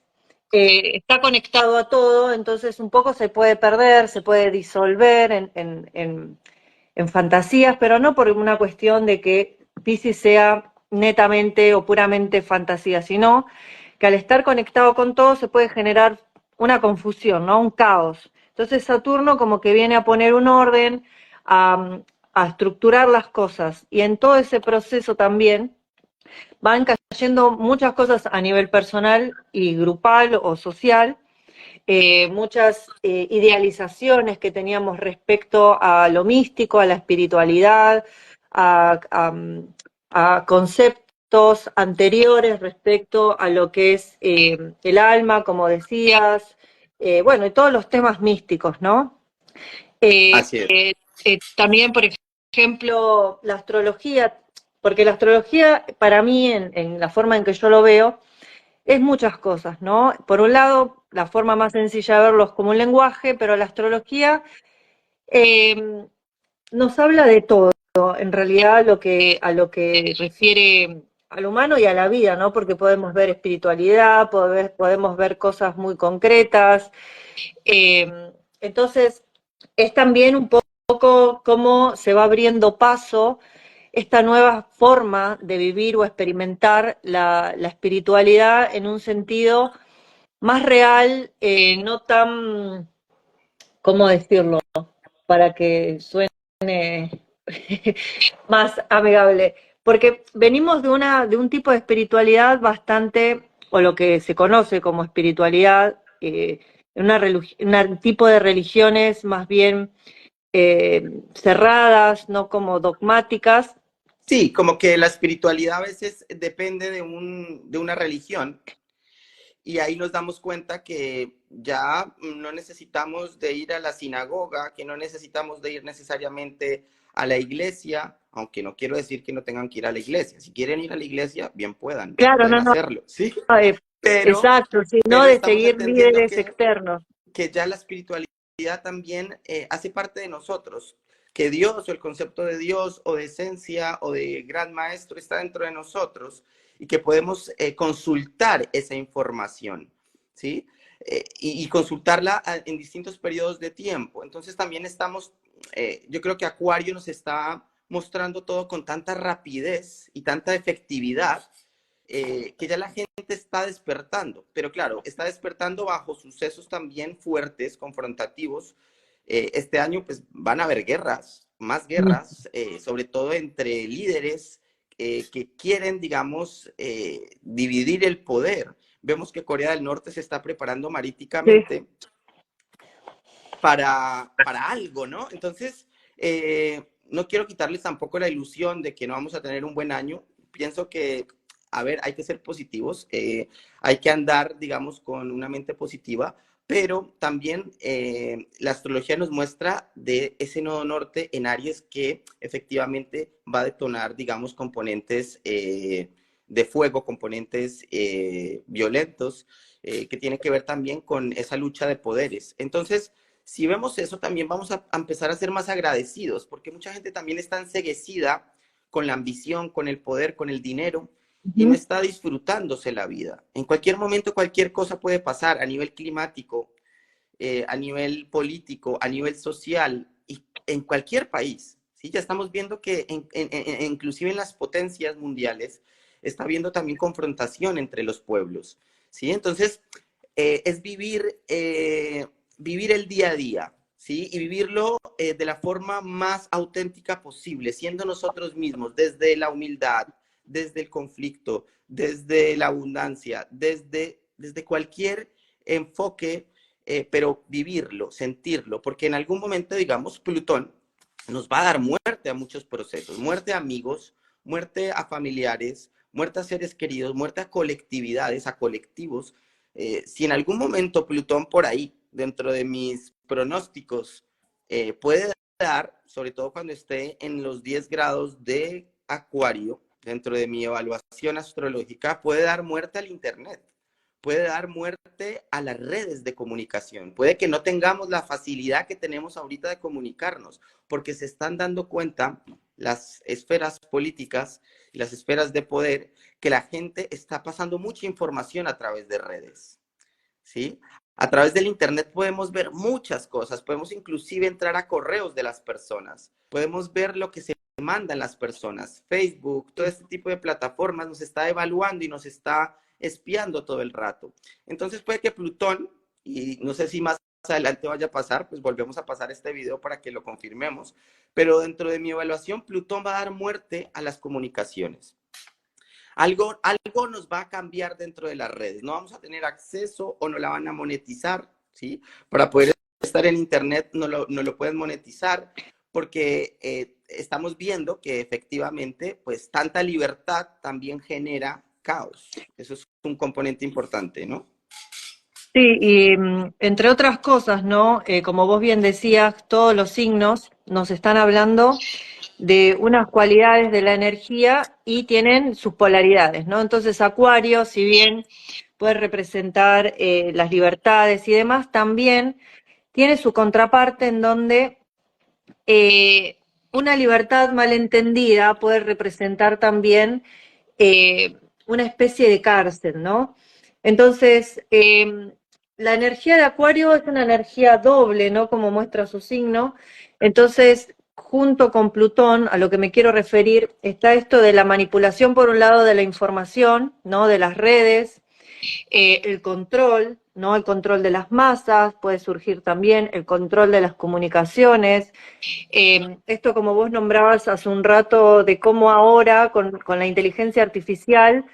está conectado a todo, entonces un poco se puede perder, se puede disolver en fantasías, pero no por una cuestión de que Piscis sea netamente o puramente fantasía, sino que al estar conectado con todo se puede generar una confusión, ¿no? Un caos. Entonces Saturno como que viene a poner un orden, a estructurar las cosas, y en todo ese proceso también van cayendo muchas cosas a nivel personal y grupal o social, muchas idealizaciones que teníamos respecto a lo místico, a la espiritualidad, a, a, a conceptos anteriores respecto a lo que es el alma, como decías, bueno, y todos los temas místicos, ¿no? Así es. También, por ejemplo, la astrología, porque la astrología para mí, en la forma en que yo lo veo, es muchas cosas, ¿no? Por un lado, la forma más sencilla de verlo es como un lenguaje, pero la astrología eh, nos habla de todo, en realidad, a lo que refiere al humano y a la vida, ¿no? Porque podemos ver espiritualidad, podemos ver cosas muy concretas. Entonces, es también un poco cómo se va abriendo paso esta nueva forma de vivir o experimentar la espiritualidad en un sentido más real, no tan, ¿cómo decirlo? Para que suene más amigable. Porque venimos de un tipo de espiritualidad bastante, o lo que se conoce como espiritualidad, un tipo de religiones más bien cerradas, no como dogmáticas. Sí, como que la espiritualidad a veces depende de una religión y ahí nos damos cuenta que ya no necesitamos de ir a la sinagoga, que no necesitamos de ir necesariamente a la iglesia, aunque no quiero decir que no tengan que ir a la iglesia. Si quieren ir a la iglesia, bien puedan, Claro, pueden no, no, hacerlo, ¿sí? Pero, exacto, sino pero de estamos seguir entendiendo líderes externos. que ya la espiritualidad también hace parte de nosotros, que Dios o el concepto de Dios o de esencia o de gran maestro está dentro de nosotros y que podemos consultar esa información, ¿sí? Y consultarla en distintos periodos de tiempo. Entonces también estamos, yo creo que Acuario nos está mostrando todo con tanta rapidez y tanta efectividad que ya la gente está despertando, pero claro, está despertando bajo sucesos también fuertes, confrontativos. Este año pues van a haber guerras, más guerras, sobre todo entre líderes que quieren, digamos, dividir el poder. Vemos que Corea del Norte se está preparando Sí. marítimamente para algo, ¿no? Entonces, no quiero quitarles tampoco la ilusión de que no vamos a tener un buen año. Pienso que, a ver, hay que ser positivos, hay que andar, digamos, con una mente positiva, pero también la astrología nos muestra de ese nodo norte en Aries que efectivamente va a detonar, digamos, componentes de fuego, componentes violentos, que tiene que ver también con esa lucha de poderes. Entonces, si vemos eso, también vamos a empezar a ser más agradecidos, porque mucha gente también está enceguecida con la ambición, con el poder, con el dinero, y no está disfrutándose la vida. En cualquier momento, cualquier cosa puede pasar a nivel climático, a nivel político, a nivel social, y en cualquier país. ¿Sí? Ya estamos viendo que inclusive en las potencias mundiales está habiendo también confrontación entre los pueblos. ¿Sí? Entonces, es vivir el día a día, ¿sí? Y vivirlo de la forma más auténtica posible, siendo nosotros mismos, desde la humildad, desde el conflicto, desde la abundancia, desde cualquier enfoque, pero vivirlo, sentirlo, porque en algún momento, digamos, Plutón nos va a dar muerte a muchos procesos, muerte a amigos, muerte a familiares, muerte a seres queridos, muerte a colectividades, a colectivos. Si en algún momento Plutón por ahí, dentro de mis pronósticos, puede dar, sobre todo cuando esté en los 10 grados de Acuario, dentro de mi evaluación astrológica, puede dar muerte al Internet, puede dar muerte a las redes de comunicación. Puede que no tengamos la facilidad que tenemos ahorita de comunicarnos, porque se están dando cuenta las esferas políticas y las esferas de poder que la gente está pasando mucha información a través de redes, ¿sí? A través del Internet podemos ver muchas cosas, podemos inclusive entrar a correos de las personas, podemos ver lo que se mandan las personas. Facebook, todo este tipo de plataformas nos está evaluando y nos está espiando todo el rato. Entonces puede que Plutón, y no sé si más adelante vaya a pasar, pues volvemos a pasar este video para que lo confirmemos, pero dentro de mi evaluación, Plutón va a dar muerte a las comunicaciones. Algo nos va a cambiar dentro de las redes. No vamos a tener acceso o no la van a monetizar, ¿sí? Para poder estar en Internet no lo pueden monetizar porque estamos viendo que efectivamente, pues, tanta libertad también genera caos. Eso es un componente importante, ¿no? Sí, y entre otras cosas, ¿no? Como vos bien decías, todos los signos nos están hablando de unas cualidades de la energía y tienen sus polaridades, ¿no? Entonces, Acuario, si bien puede representar las libertades y demás, también tiene su contraparte en donde una libertad malentendida puede representar también una especie de cárcel, ¿no? Entonces, la energía de Acuario es una energía doble, ¿no? Como muestra su signo. Entonces, junto con Plutón, a lo que me quiero referir, está esto de la manipulación, por un lado, de la información, ¿no? De las redes, el control, ¿no? El control de las masas, puede surgir también el control de las comunicaciones. Esto, como vos nombrabas hace un rato, de cómo ahora con la inteligencia artificial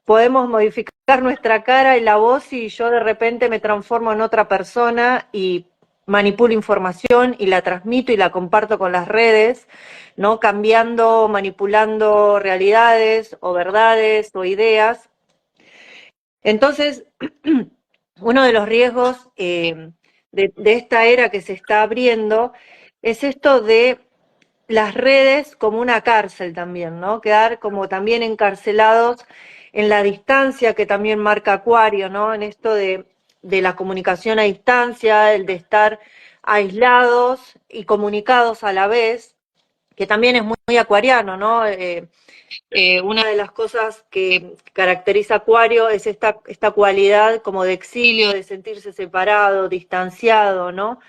podemos modificar nuestra cara y la voz y yo de repente me transformo en otra persona y manipulo información y la transmito y la comparto con las redes, ¿no? Cambiando, manipulando realidades o verdades o ideas. Entonces, uno de los riesgos de esta era que se está abriendo es esto de las redes como una cárcel también, ¿no? Quedar como también encarcelados en la distancia que también marca Acuario, ¿no? En esto de la comunicación a distancia, el de estar aislados y comunicados a la vez, que también es muy acuariano, ¿no? Una de las cosas que caracteriza a Acuario es esta cualidad como de exilio, de sentirse separado, distanciado, ¿no?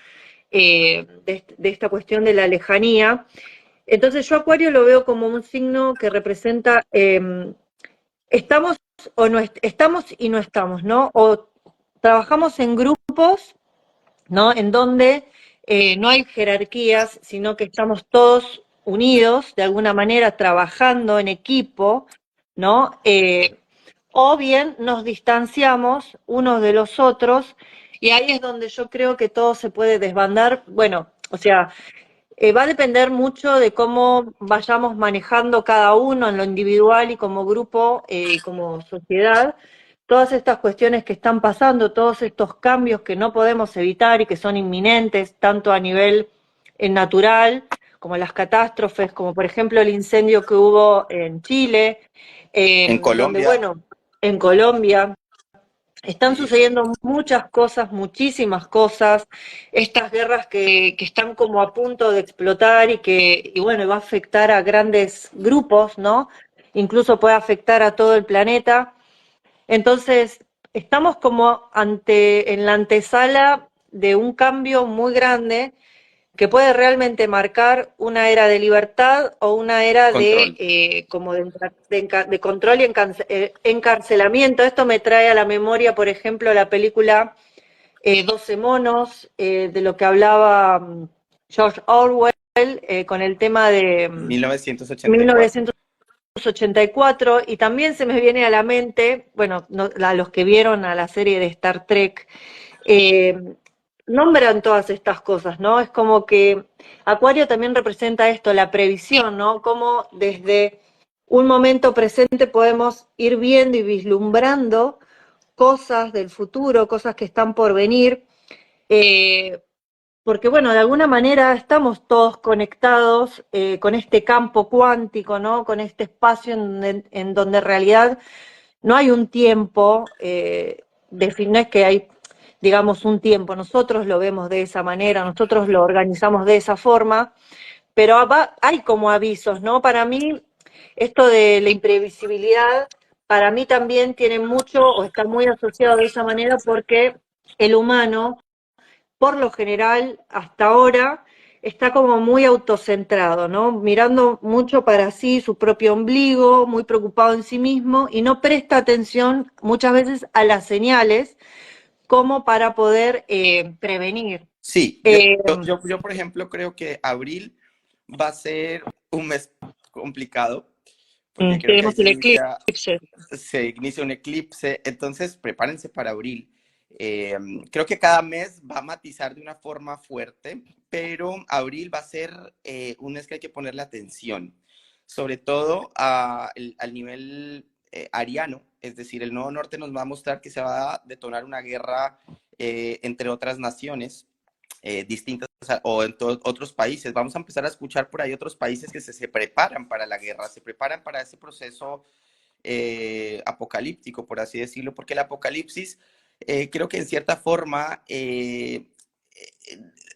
De esta cuestión de la lejanía. Entonces yo Acuario lo veo como un signo que representa, estamos o no estamos y no estamos, ¿no? O trabajamos en grupos, ¿no? En donde no hay jerarquías, sino que estamos todos unidos, de alguna manera, trabajando en equipo, ¿no? O bien nos distanciamos unos de los otros, y ahí es donde yo creo que todo se puede desbandar. Bueno, o sea, va a depender mucho de cómo vayamos manejando cada uno en lo individual y como grupo y como sociedad todas estas cuestiones que están pasando, todos estos cambios que no podemos evitar y que son inminentes, tanto a nivel natural como las catástrofes, como por ejemplo el incendio que hubo en Chile, En donde, Colombia, bueno, en Colombia, están sí, sucediendo muchas cosas, muchísimas cosas, estas guerras que están como a punto de explotar y bueno, va a afectar a grandes grupos, ¿no? Incluso puede afectar a todo el planeta. Entonces, estamos como en la antesala de un cambio muy grande que puede realmente marcar una era de libertad o una era de control. como de control y encarcelamiento. Esto me trae a la memoria, por ejemplo, la película 12 monos, de lo que hablaba George Orwell, con el tema de 1984. 1984, y también se me viene a la mente, bueno, a los que vieron a la serie de Star Trek, eh, nombran todas estas cosas, ¿no? Es como que Acuario también representa esto, la previsión, ¿no? Cómo desde un momento presente podemos ir viendo y vislumbrando cosas del futuro, cosas que están por venir, eh, porque bueno, de alguna manera estamos todos conectados con este campo cuántico, ¿no? Con este espacio en donde en realidad no hay un tiempo, no es que hay, digamos, un tiempo, nosotros lo vemos de esa manera, nosotros lo organizamos de esa forma, pero hay como avisos, ¿no? Para mí, esto de la imprevisibilidad, para mí también tiene mucho, o está muy asociado de esa manera, porque el humano, por lo general, hasta ahora, está como muy autocentrado, ¿no? Mirando mucho para sí, su propio ombligo, muy preocupado en sí mismo y no presta atención muchas veces a las señales como para poder prevenir. Sí, Eh, por ejemplo, creo que abril va a ser un mes complicado, porque creo que tenemos ahí el eclipse. se inicia un eclipse, entonces prepárense para abril. Eh, Creo que cada mes va a matizar de una forma fuerte, pero abril va a ser un mes que hay que ponerle atención, sobre todo al nivel ariano, es decir, el Nodo Norte nos va a mostrar que se va a detonar una guerra entre otras naciones distintas o en otros países. Vamos a empezar a escuchar por ahí otros países que se preparan para la guerra, se preparan para ese proceso apocalíptico, por así decirlo, porque el apocalipsis creo que en cierta forma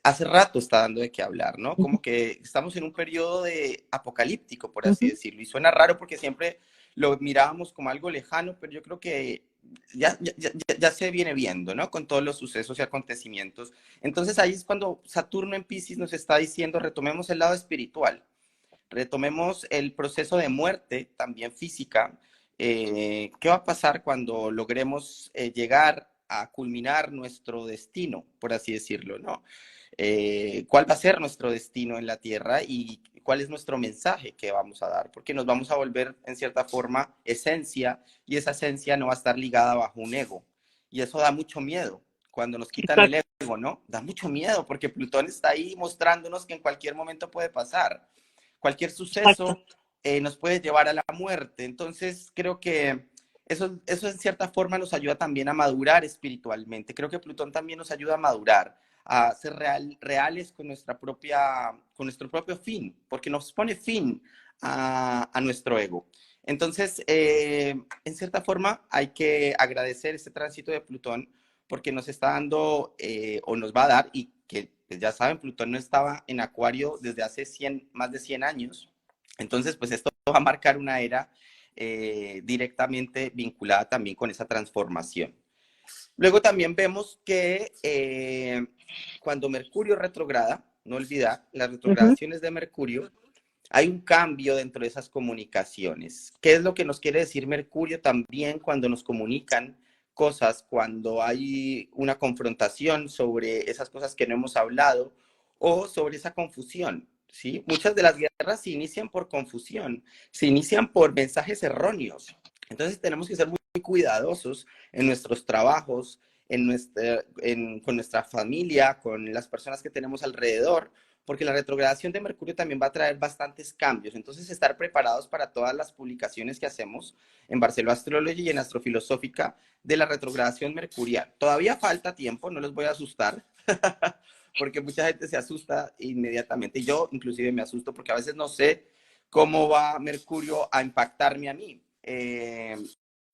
hace rato está dando de qué hablar, ¿no? Como que estamos en un periodo de apocalíptico, por así Ujú. decirlo, y suena raro porque siempre lo mirábamos como algo lejano, pero yo creo que ya se viene viendo, ¿no? Con todos los sucesos y acontecimientos. Entonces ahí es cuando Saturno en Pisces nos está diciendo, retomemos el lado espiritual, retomemos el proceso de muerte, también física. ¿Qué va a pasar cuando logremos llegar a culminar nuestro destino, por así decirlo, ¿no? ¿Cuál va a ser nuestro destino en la Tierra y cuál es nuestro mensaje que vamos a dar? Porque nos vamos a volver, en cierta forma, esencia, y esa esencia no va a estar ligada bajo un ego. Y eso da mucho miedo. Cuando nos quitan el Exacto, ego, ¿no? Da mucho miedo porque Plutón está ahí mostrándonos que en cualquier momento puede pasar. Cualquier exacto. suceso nos puede llevar a la muerte. Entonces, creo que eso en cierta forma nos ayuda también a madurar espiritualmente. Creo que Plutón también nos ayuda a madurar, a ser reales con con nuestro propio fin, porque nos pone fin a nuestro ego. Entonces, en cierta forma, hay que agradecer este tránsito de Plutón porque nos está dando o nos va a dar, y que pues ya saben, Plutón no estaba en Acuario desde hace más de 100 años. Entonces, pues esto va a marcar una era directamente vinculada también con esa transformación. Luego también vemos que cuando Mercurio retrograda, no olvidar, las Ujú. retrogradaciones de Mercurio hay un cambio dentro de esas comunicaciones. ¿Qué es lo que nos quiere decir Mercurio también cuando nos comunican cosas, cuando hay una confrontación sobre esas cosas que no hemos hablado o sobre esa confusión? ¿Sí? Muchas de las guerras se inician por confusión, se inician por mensajes erróneos. Entonces tenemos que ser muy cuidadosos en nuestros trabajos, con nuestra familia, con las personas que tenemos alrededor, porque la retrogradación de Mercurio también va a traer bastantes cambios. Entonces, estar preparados para todas las publicaciones que hacemos en Barcelona Astrology y en Astrofilosófica de la retrogradación mercurial. Todavía falta tiempo, no los voy a asustar, porque mucha gente se asusta inmediatamente. Yo inclusive me asusto porque a veces no sé cómo va Mercurio a impactarme a mí.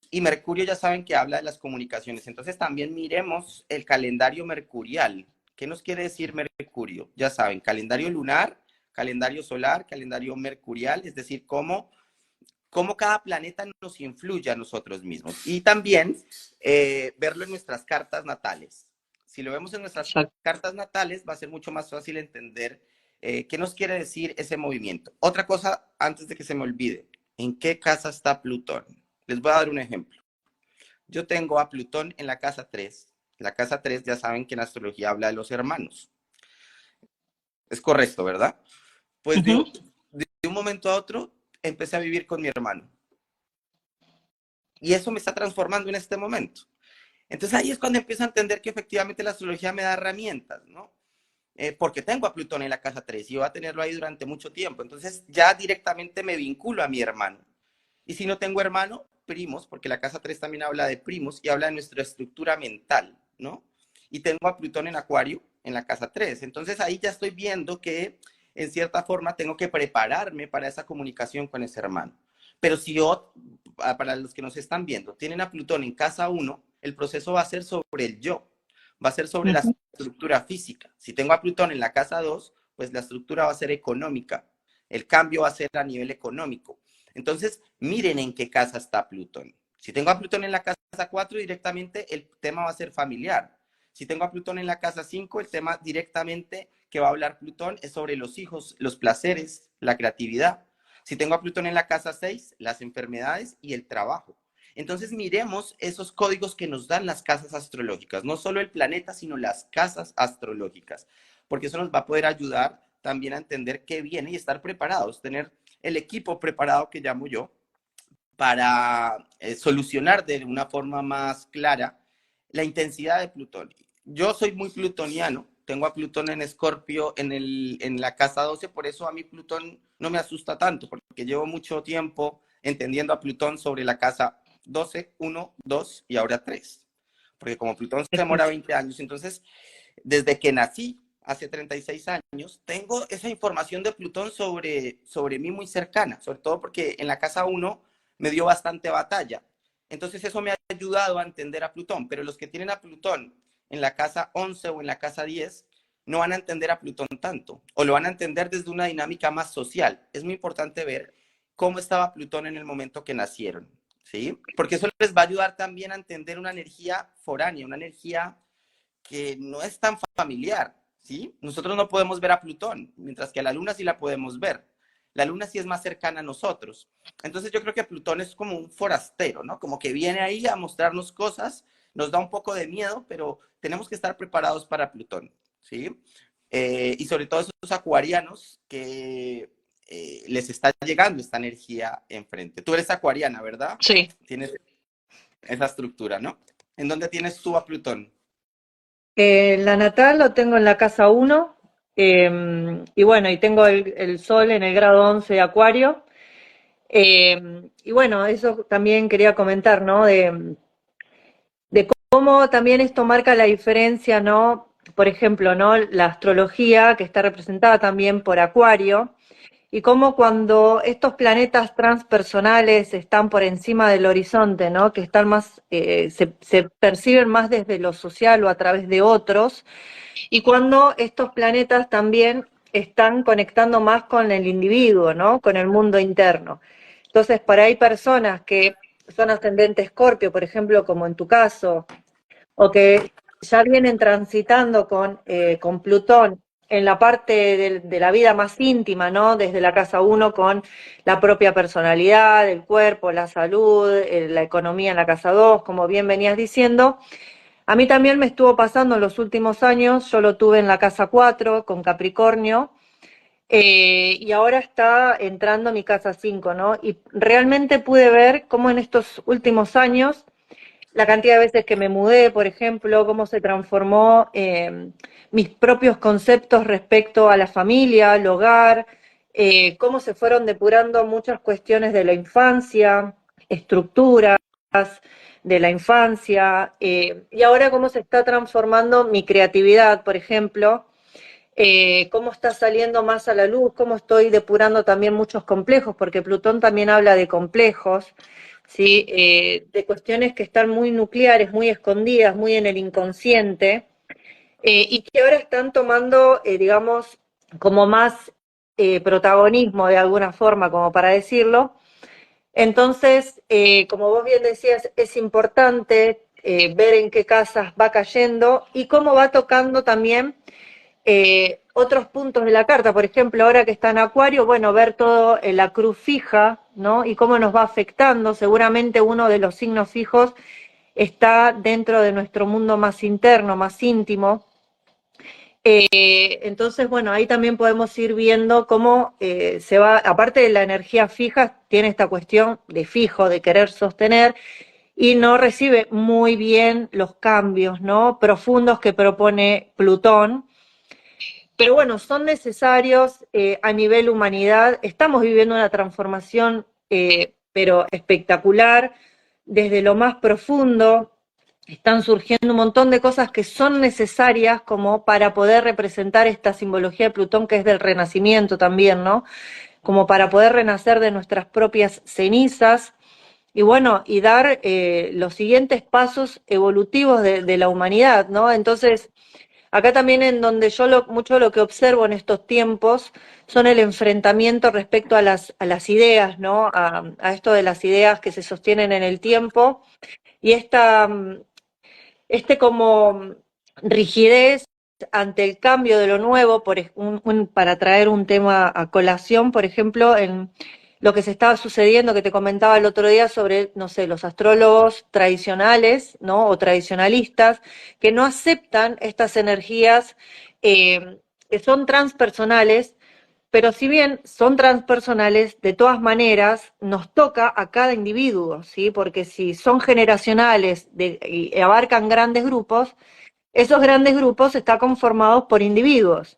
Y Mercurio ya saben que habla de las comunicaciones. Entonces también miremos el calendario mercurial. ¿Qué nos quiere decir Mercurio? Ya saben, calendario lunar, calendario solar, calendario mercurial, es decir, cómo cada planeta nos influye a nosotros mismos. Y también verlo en nuestras cartas natales. Si lo vemos en nuestras cartas natales, va a ser mucho más fácil entender qué nos quiere decir ese movimiento. Otra cosa, antes de que se me olvide, ¿en qué casa está Plutón? Les voy a dar un ejemplo. Yo tengo a Plutón en la casa 3. La casa 3 ya saben que en astrología habla de los hermanos. Es correcto, ¿verdad? Pues de un momento a otro empecé a vivir con mi hermano. Y eso me está transformando en este momento. Entonces ahí es cuando empiezo a entender que efectivamente la astrología me da herramientas, ¿no? Porque tengo a Plutón en la casa 3 y voy a tenerlo ahí durante mucho tiempo. Entonces ya directamente me vinculo a mi hermano. Y si no tengo hermano, primos, porque la casa 3 también habla de primos y habla de nuestra estructura mental, ¿no? Y tengo a Plutón en Acuario en la casa 3. Entonces ahí ya estoy viendo que en cierta forma tengo que prepararme para esa comunicación con ese hermano. Pero si yo, para los que nos están viendo, tienen a Plutón en casa 1, el proceso va a ser sobre el yo, va a ser sobre la estructura física. Si tengo a Plutón en la casa 2, pues la estructura va a ser económica. El cambio va a ser a nivel económico. Entonces, miren en qué casa está Plutón. Si tengo a Plutón en la casa 4, directamente el tema va a ser familiar. Si tengo a Plutón en la casa 5, el tema directamente que va a hablar Plutón es sobre los hijos, los placeres, la creatividad. Si tengo a Plutón en la casa 6, las enfermedades y el trabajo. Entonces miremos esos códigos que nos dan las casas astrológicas, no solo el planeta, sino las casas astrológicas, porque eso nos va a poder ayudar también a entender qué viene y estar preparados, tener el equipo preparado que llamo yo para solucionar de una forma más clara la intensidad de Plutón. Yo soy muy plutoniano, tengo a Plutón en Escorpio en la casa 12, por eso a mí Plutón no me asusta tanto, porque llevo mucho tiempo entendiendo a Plutón sobre la casa 12, 1, 2 y ahora 3. Porque como Plutón se demora 20 años, entonces desde que nací, hace 36 años, tengo esa información de Plutón sobre mí muy cercana, sobre todo porque en la casa 1 me dio bastante batalla. Entonces eso me ha ayudado a entender a Plutón, pero los que tienen a Plutón en la casa 11 o en la casa 10 no van a entender a Plutón tanto, o lo van a entender desde una dinámica más social. Es muy importante ver cómo estaba Plutón en el momento que nacieron, ¿sí? Porque eso les va a ayudar también a entender una energía foránea, una energía que no es tan familiar, ¿sí? Nosotros no podemos ver a Plutón, mientras que a la Luna sí la podemos ver. La Luna sí es más cercana a nosotros. Entonces yo creo que Plutón es como un forastero, ¿no? Como que viene ahí a mostrarnos cosas, nos da un poco de miedo, pero tenemos que estar preparados para Plutón, ¿sí? Y sobre todo esos acuarianos que les está llegando esta energía enfrente. Tú eres acuariana, ¿verdad? Sí. Tienes esa estructura, ¿no? ¿En dónde tienes tú a Plutón? La natal lo tengo en la casa 1, y bueno, y tengo el sol en el grado 11 de Acuario. Y bueno, eso también quería comentar, ¿no? De cómo también esto marca la diferencia, ¿no? Por ejemplo, ¿no? La astrología, que está representada también por Acuario, y cómo cuando estos planetas transpersonales están por encima del horizonte, ¿no? Que están más, se perciben más desde lo social o a través de otros, y cuando estos planetas también están conectando más con el individuo, ¿no? Con el mundo interno. Entonces, para ahí personas que son ascendente Escorpio, por ejemplo, como en tu caso, o que ya vienen transitando con Plutón en la parte de la vida más íntima, ¿no? Desde la casa uno con la propia personalidad, el cuerpo, la salud, la economía en la casa 2, como bien venías diciendo. A mí también me estuvo pasando en los últimos años, yo lo tuve en la casa 4 con Capricornio, y ahora está entrando mi casa 5, ¿no? Y realmente pude ver cómo en estos últimos años la cantidad de veces que me mudé, por ejemplo, cómo se transformó mis propios conceptos respecto a la familia, al hogar, cómo se fueron depurando muchas cuestiones de la infancia, estructuras de la infancia, y ahora cómo se está transformando mi creatividad, por ejemplo, cómo está saliendo más a la luz, cómo estoy depurando también muchos complejos, porque Plutón también habla de complejos, ¿sí? De cuestiones que están muy nucleares, muy escondidas, muy en el inconsciente, y que ahora están tomando, digamos, como más protagonismo de alguna forma, como para decirlo. Entonces, como vos bien decías, es importante ver en qué casas va cayendo y cómo va tocando también otros puntos de la carta. Por ejemplo, ahora que está en Acuario, bueno, ver todo en la cruz fija, ¿no? Y cómo nos va afectando. Seguramente uno de los signos fijos está dentro de nuestro mundo más interno, más íntimo. Entonces, bueno, ahí también podemos ir viendo cómo se va, aparte de la energía fija, tiene esta cuestión de fijo, de querer sostener, y no recibe muy bien los cambios, ¿no? Profundos que propone Plutón. Pero bueno, son necesarios a nivel humanidad. Estamos viviendo una transformación, pero espectacular, desde lo más profundo. Están surgiendo un montón de cosas que son necesarias como para poder representar esta simbología de Plutón, que es del renacimiento también, ¿no? Como para poder renacer de nuestras propias cenizas y bueno, y dar los siguientes pasos evolutivos de la humanidad, ¿no? Entonces, acá también en donde yo mucho lo que observo en estos tiempos son el enfrentamiento respecto a las ideas, ¿no? A esto de las ideas que se sostienen en el tiempo y como rigidez ante el cambio de lo nuevo, para traer un tema a colación, por ejemplo, en lo que se estaba sucediendo, que te comentaba el otro día sobre, no sé, los astrólogos tradicionales, ¿no? O tradicionalistas, que no aceptan estas energías que son transpersonales, pero si bien son transpersonales, de todas maneras nos toca a cada individuo, ¿sí? Porque si son generacionales y abarcan grandes grupos, esos grandes grupos están conformados por individuos.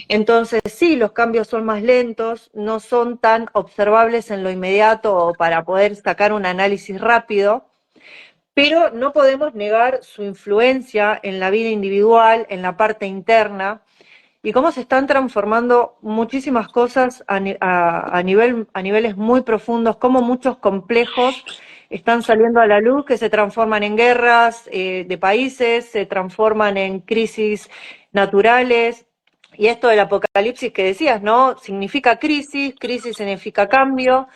Entonces, sí, los cambios son más lentos, no son tan observables en lo inmediato o para poder sacar un análisis rápido, pero no podemos negar su influencia en la vida individual, en la parte interna, y cómo se están transformando muchísimas cosas a niveles muy profundos, cómo muchos complejos están saliendo a la luz, que se transforman en guerras de países, se transforman en crisis naturales. Y esto del apocalipsis que decías, ¿no? Significa crisis, crisis significa cambio,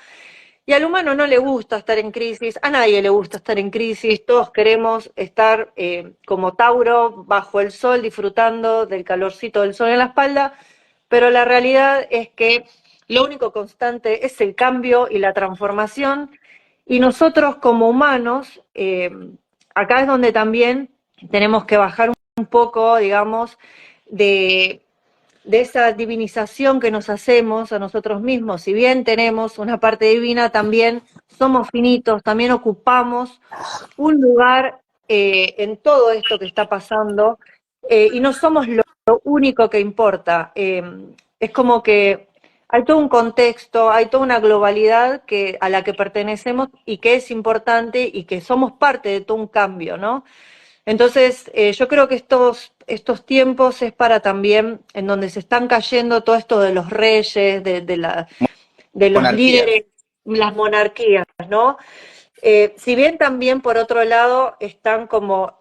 y al humano no le gusta estar en crisis, a nadie le gusta estar en crisis, todos queremos estar como Tauro bajo el sol, disfrutando del calorcito del sol en la espalda, pero la realidad es que lo único constante es el cambio y la transformación, y nosotros como humanos, acá es donde también tenemos que bajar un poco, digamos, de esa divinización que nos hacemos a nosotros mismos. Si bien tenemos una parte divina, también somos finitos, también ocupamos un lugar en todo esto que está pasando, y no somos lo único que importa. Es como que hay todo un contexto, hay toda una globalidad a la que pertenecemos y que es importante y que somos parte de todo un cambio, ¿no? Entonces, yo creo que estos tiempos es para también, en donde se están cayendo todo esto de los reyes, de los Monarquías. líderes, las monarquías, ¿no? Si bien también, por otro lado, están como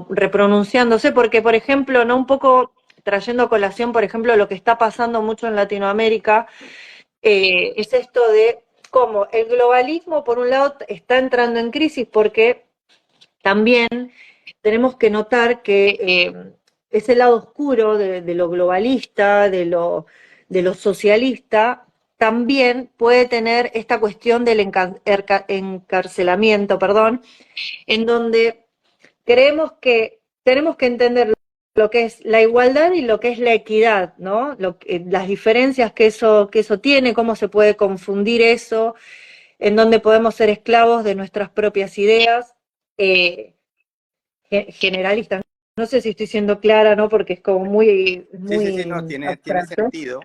repronunciándose, porque, por ejemplo, ¿no? Un poco trayendo a colación, por ejemplo, lo que está pasando mucho en Latinoamérica, es esto de cómo el globalismo, por un lado, está entrando en crisis porque también tenemos que notar que ese lado oscuro de lo globalista, de lo socialista, también puede tener esta cuestión del encarcelamiento, perdón, en donde creemos que tenemos que entender lo que es la igualdad y lo que es la equidad, ¿no? Las diferencias que eso tiene, cómo se puede confundir eso, en donde podemos ser esclavos de nuestras propias ideas eh, generalistas. No sé si estoy siendo clara, ¿no? Porque es como Sí, sí, sí, muy no, tiene abstracto. sentido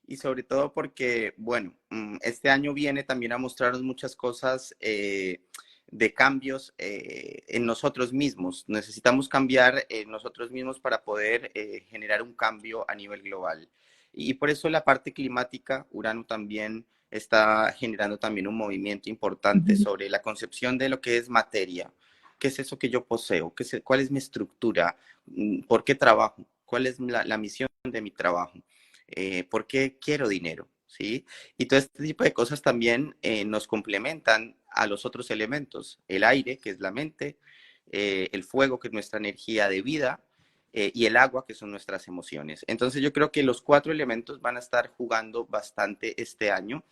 y sobre todo porque, bueno, este año viene también a mostrarnos muchas cosas de cambios en nosotros mismos. Necesitamos cambiar nosotros mismos para poder generar un cambio a nivel global. Y por eso la parte climática, Urano también está generando también un movimiento importante Ujú. sobre la concepción de lo que es materia. ¿Qué es eso que yo poseo? ¿Cuál es mi estructura? ¿Por qué trabajo? ¿Cuál es la misión de mi trabajo? ¿Por qué quiero dinero? ¿Sí? Y todo este tipo de cosas también nos complementan a los otros elementos. El aire, que es la mente, el fuego, que es nuestra energía de vida, y el agua, que son nuestras emociones. Entonces yo creo que los cuatro elementos van a estar jugando bastante este año,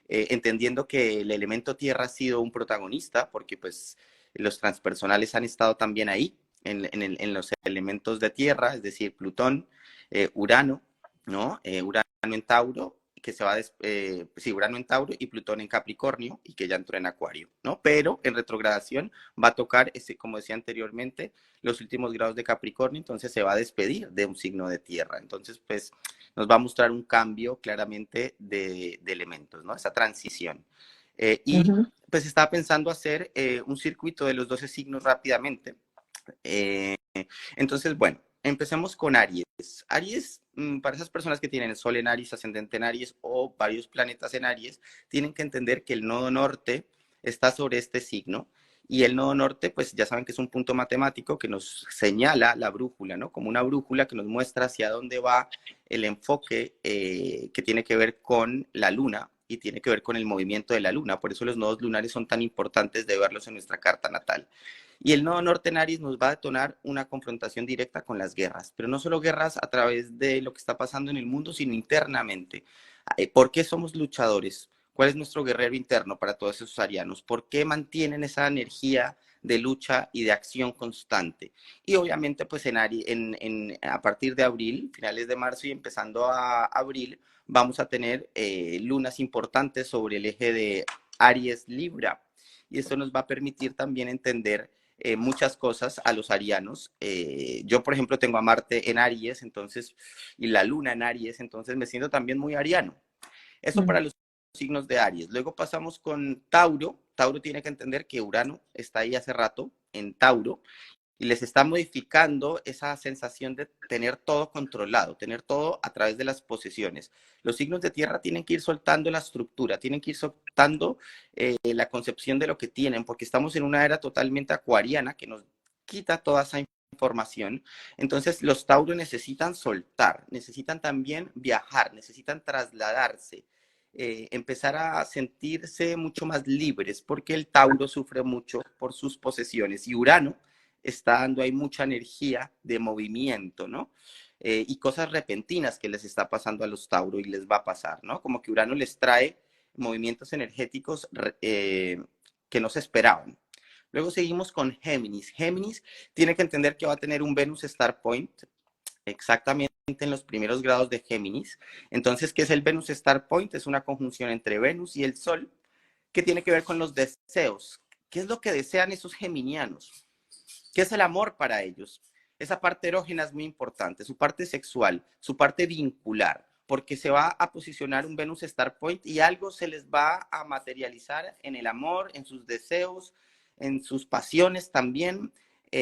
entendiendo que el elemento tierra ha sido un protagonista, porque pues los transpersonales han estado también ahí, en los elementos de tierra, es decir, Plutón, Urano, ¿no? Urano en Tauro, que se va a sí, Urano en Tauro y Plutón en Capricornio y que ya entró en Acuario, ¿no? Pero en retrogradación va a tocar, como decía anteriormente, los últimos grados de Capricornio, entonces se va a despedir de un signo de tierra. Entonces, pues nos va a mostrar un cambio claramente de elementos, ¿no? Esa transición. Y Ujú. pues estaba pensando hacer un circuito de los 12 signos rápidamente. Eh, entonces, bueno, empecemos con Aries. Aries, para esas personas que tienen el Sol en Aries, ascendente en Aries o varios planetas en Aries, tienen que entender que el nodo norte está sobre este signo. Y el nodo norte, pues ya saben que es un punto matemático que nos señala la brújula, ¿no? Como una brújula que nos muestra hacia dónde va el enfoque que tiene que ver con la luna y tiene que ver con el movimiento de la luna. Por eso los nodos lunares son tan importantes de verlos en nuestra carta natal. Y el nodo norte en Aries nos va a detonar una confrontación directa con las guerras, pero no solo guerras a través de lo que está pasando en el mundo, sino internamente. ¿Por qué somos luchadores? ¿Cuál es nuestro guerrero interno para todos esos arianos? ¿Por qué mantienen esa energía de lucha y de acción constante? Y obviamente, pues a partir de abril, finales de marzo y empezando a abril, vamos a tener lunas importantes sobre el eje de Aries-Libra. Y eso nos va a permitir también entender muchas cosas a los arianos. Yo, por ejemplo, tengo a Marte en Aries, entonces, y la Luna en Aries, entonces me siento también muy ariano. Eso para los signos de Aries. Luego pasamos con Tauro. Tauro tiene que entender que Urano está ahí hace rato en Tauro y les está modificando esa sensación de tener todo controlado, tener todo a través de las posesiones. Los signos de tierra tienen que ir soltando la estructura, tienen que ir soltando la concepción de lo que tienen, porque estamos en una era totalmente acuariana que nos quita toda esa información. Entonces los tauros necesitan soltar, necesitan también viajar, necesitan trasladarse. Empezar a sentirse mucho más libres, porque el Tauro sufre mucho por sus posesiones y Urano está dando ahí mucha energía de movimiento, ¿no? Y cosas repentinas que les está pasando a los Tauro y les va a pasar, ¿no? Como que Urano les trae movimientos energéticos que no se esperaban. Luego seguimos con Géminis. Géminis tiene que entender que va a tener un Venus Star Point exactamente en los primeros grados de Géminis. Entonces, ¿qué es el Venus Star Point? Es una conjunción entre Venus y el Sol que tiene que ver con los deseos. ¿Qué es lo que desean esos geminianos? ¿Qué es el amor para ellos? Esa parte erógena es muy importante, su parte sexual, su parte vincular, porque se va a posicionar un Venus Star Point y algo se les va a materializar en el amor, en sus deseos, en sus pasiones también.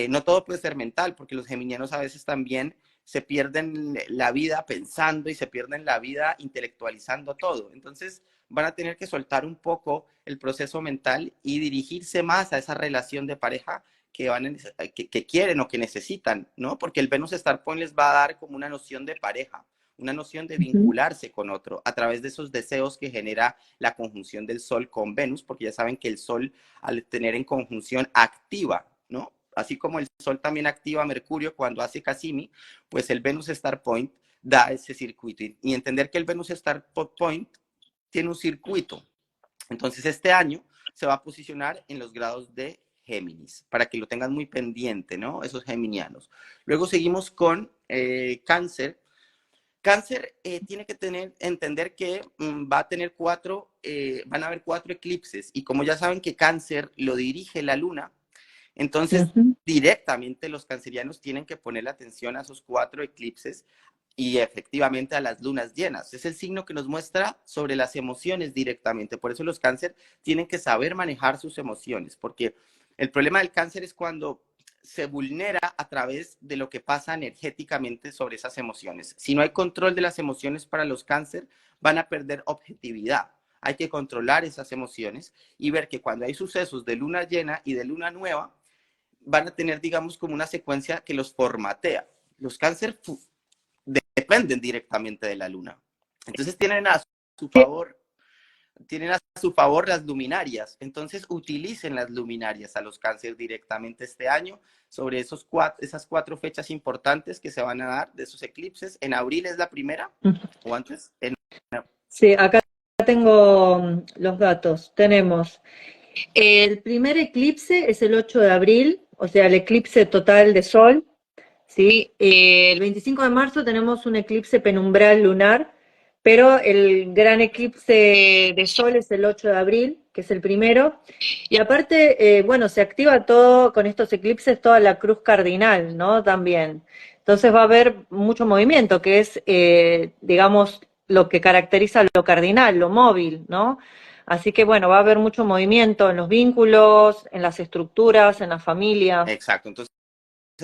No todo puede ser mental, porque los geminianos a veces también se pierden la vida pensando y se pierden la vida intelectualizando todo. Entonces van a tener que soltar un poco el proceso mental y dirigirse más a esa relación de pareja que quieren o que necesitan, ¿no? Porque el Venus Star Point les va a dar como una noción de pareja, una noción de Ujú. vincularse con otro a través de esos deseos que genera la conjunción del Sol con Venus, porque ya saben que el Sol al tener en conjunción activa, ¿no? así como el Sol también activa a Mercurio cuando hace Cassini, pues el Venus Star Point da ese circuito. Y entender que el Venus Star Point tiene un circuito. Entonces este año se va a posicionar en los grados de Géminis, para que lo tengan muy pendiente, ¿no? Esos geminianos. Luego seguimos con Cáncer. Cáncer tiene que entender que va a tener van a haber 4 eclipses, y como ya saben que Cáncer lo dirige la luna, entonces directamente los cancerianos tienen que poner la atención a esos 4 eclipses y efectivamente a las lunas llenas. Es el signo que nos muestra sobre las emociones directamente. Por eso los cáncer tienen que saber manejar sus emociones, porque el problema del cáncer es cuando se vulnera a través de lo que pasa energéticamente sobre esas emociones. Si no hay control de las emociones para los cáncer, van a perder objetividad. Hay que controlar esas emociones y ver que cuando hay sucesos de luna llena y de luna nueva, van a tener, digamos, como una secuencia que los formatea. Los cáncer dependen directamente de la luna. Entonces tienen a su favor las luminarias. Entonces utilicen las luminarias a los cáncer directamente este año sobre esas 4 fechas importantes que se van a dar de esos eclipses. En abril es la primera, o antes. Sí, acá tengo los datos. Tenemos el primer eclipse es el 8 de abril, o sea, el eclipse total de Sol, ¿sí? El 25 de marzo tenemos un eclipse penumbral lunar, pero el gran eclipse de Sol es el 8 de abril, que es el primero. Y aparte, bueno, se activa todo con estos eclipses, toda la cruz cardinal, ¿no? También. Entonces va a haber mucho movimiento, que es, digamos, lo que caracteriza lo cardinal, lo móvil, ¿no? Así que bueno, va a haber mucho movimiento en los vínculos, en las estructuras, en la familia. Exacto. Entonces,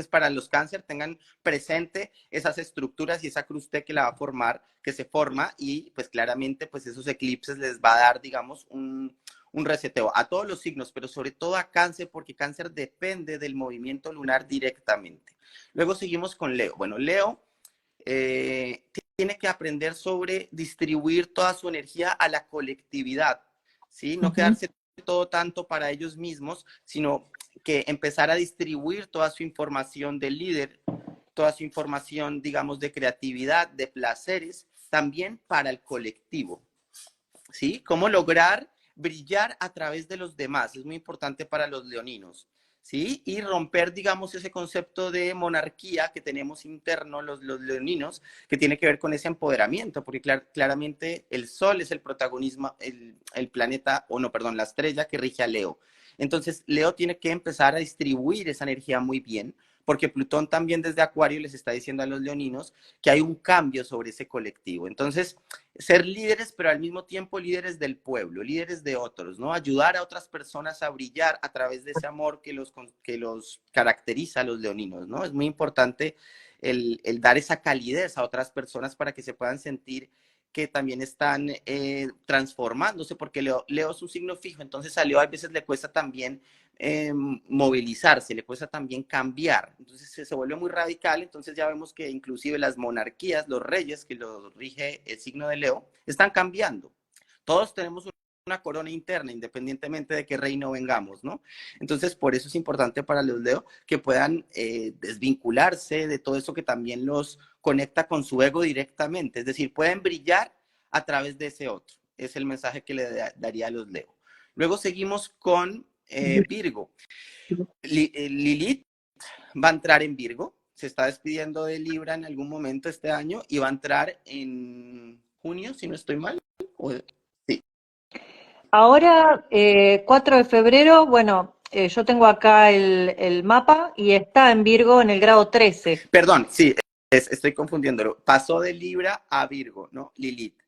para los cáncer, tengan presente esas estructuras y esa cruz T que la va a formar, que se forma, y pues claramente pues esos eclipses les va a dar, digamos, un reseteo a todos los signos, pero sobre todo a cáncer, porque cáncer depende del movimiento lunar directamente. Luego seguimos con Leo. Bueno, Leo tiene que aprender sobre distribuir toda su energía a la colectividad, ¿sí? No quedarse todo tanto para ellos mismos, sino que empezar a distribuir toda su información de líder, toda su información, digamos, de creatividad, de placeres, también para el colectivo, ¿sí? Cómo lograr brillar a través de los demás, es muy importante para los leoninos, ¿sí? Y romper, digamos, ese concepto de monarquía que tenemos interno los leoninos, que tiene que ver con ese empoderamiento, porque claramente el Sol es el protagonismo, el planeta, o no, perdón, la estrella que rige a Leo. Entonces, Leo tiene que empezar a distribuir esa energía muy bien, porque Plutón también desde Acuario les está diciendo a los leoninos que hay un cambio sobre ese colectivo. Entonces, ser líderes, pero al mismo tiempo líderes del pueblo, líderes de otros, ¿no? Ayudar a otras personas a brillar a través de ese amor que los caracteriza a los leoninos, ¿no? Es muy importante el dar esa calidez a otras personas para que se puedan sentir que también están transformándose, porque Leo es un signo fijo, entonces a Leo a veces le cuesta también movilizarse, le cuesta también cambiar, entonces se vuelve muy radical. Entonces ya vemos que inclusive las monarquías, los reyes que lo rige el signo de Leo, están cambiando. Todos tenemos una corona interna, independientemente de qué reino vengamos, ¿no? Entonces, por eso es importante para los Leo que puedan desvincularse de todo eso que también los conecta con su ego directamente, es decir, pueden brillar a través de ese otro. Es el mensaje que le daría a los Leo. Luego seguimos con Virgo. Lilith va a entrar en Virgo, se está despidiendo de Libra en algún momento este año y va a entrar en junio, si no estoy mal. Sí. Ahora, 4 de febrero, bueno, yo tengo acá el mapa y está en Virgo en el grado 13. Perdón, sí, estoy confundiéndolo. Pasó de Libra a Virgo, ¿no? Lilith.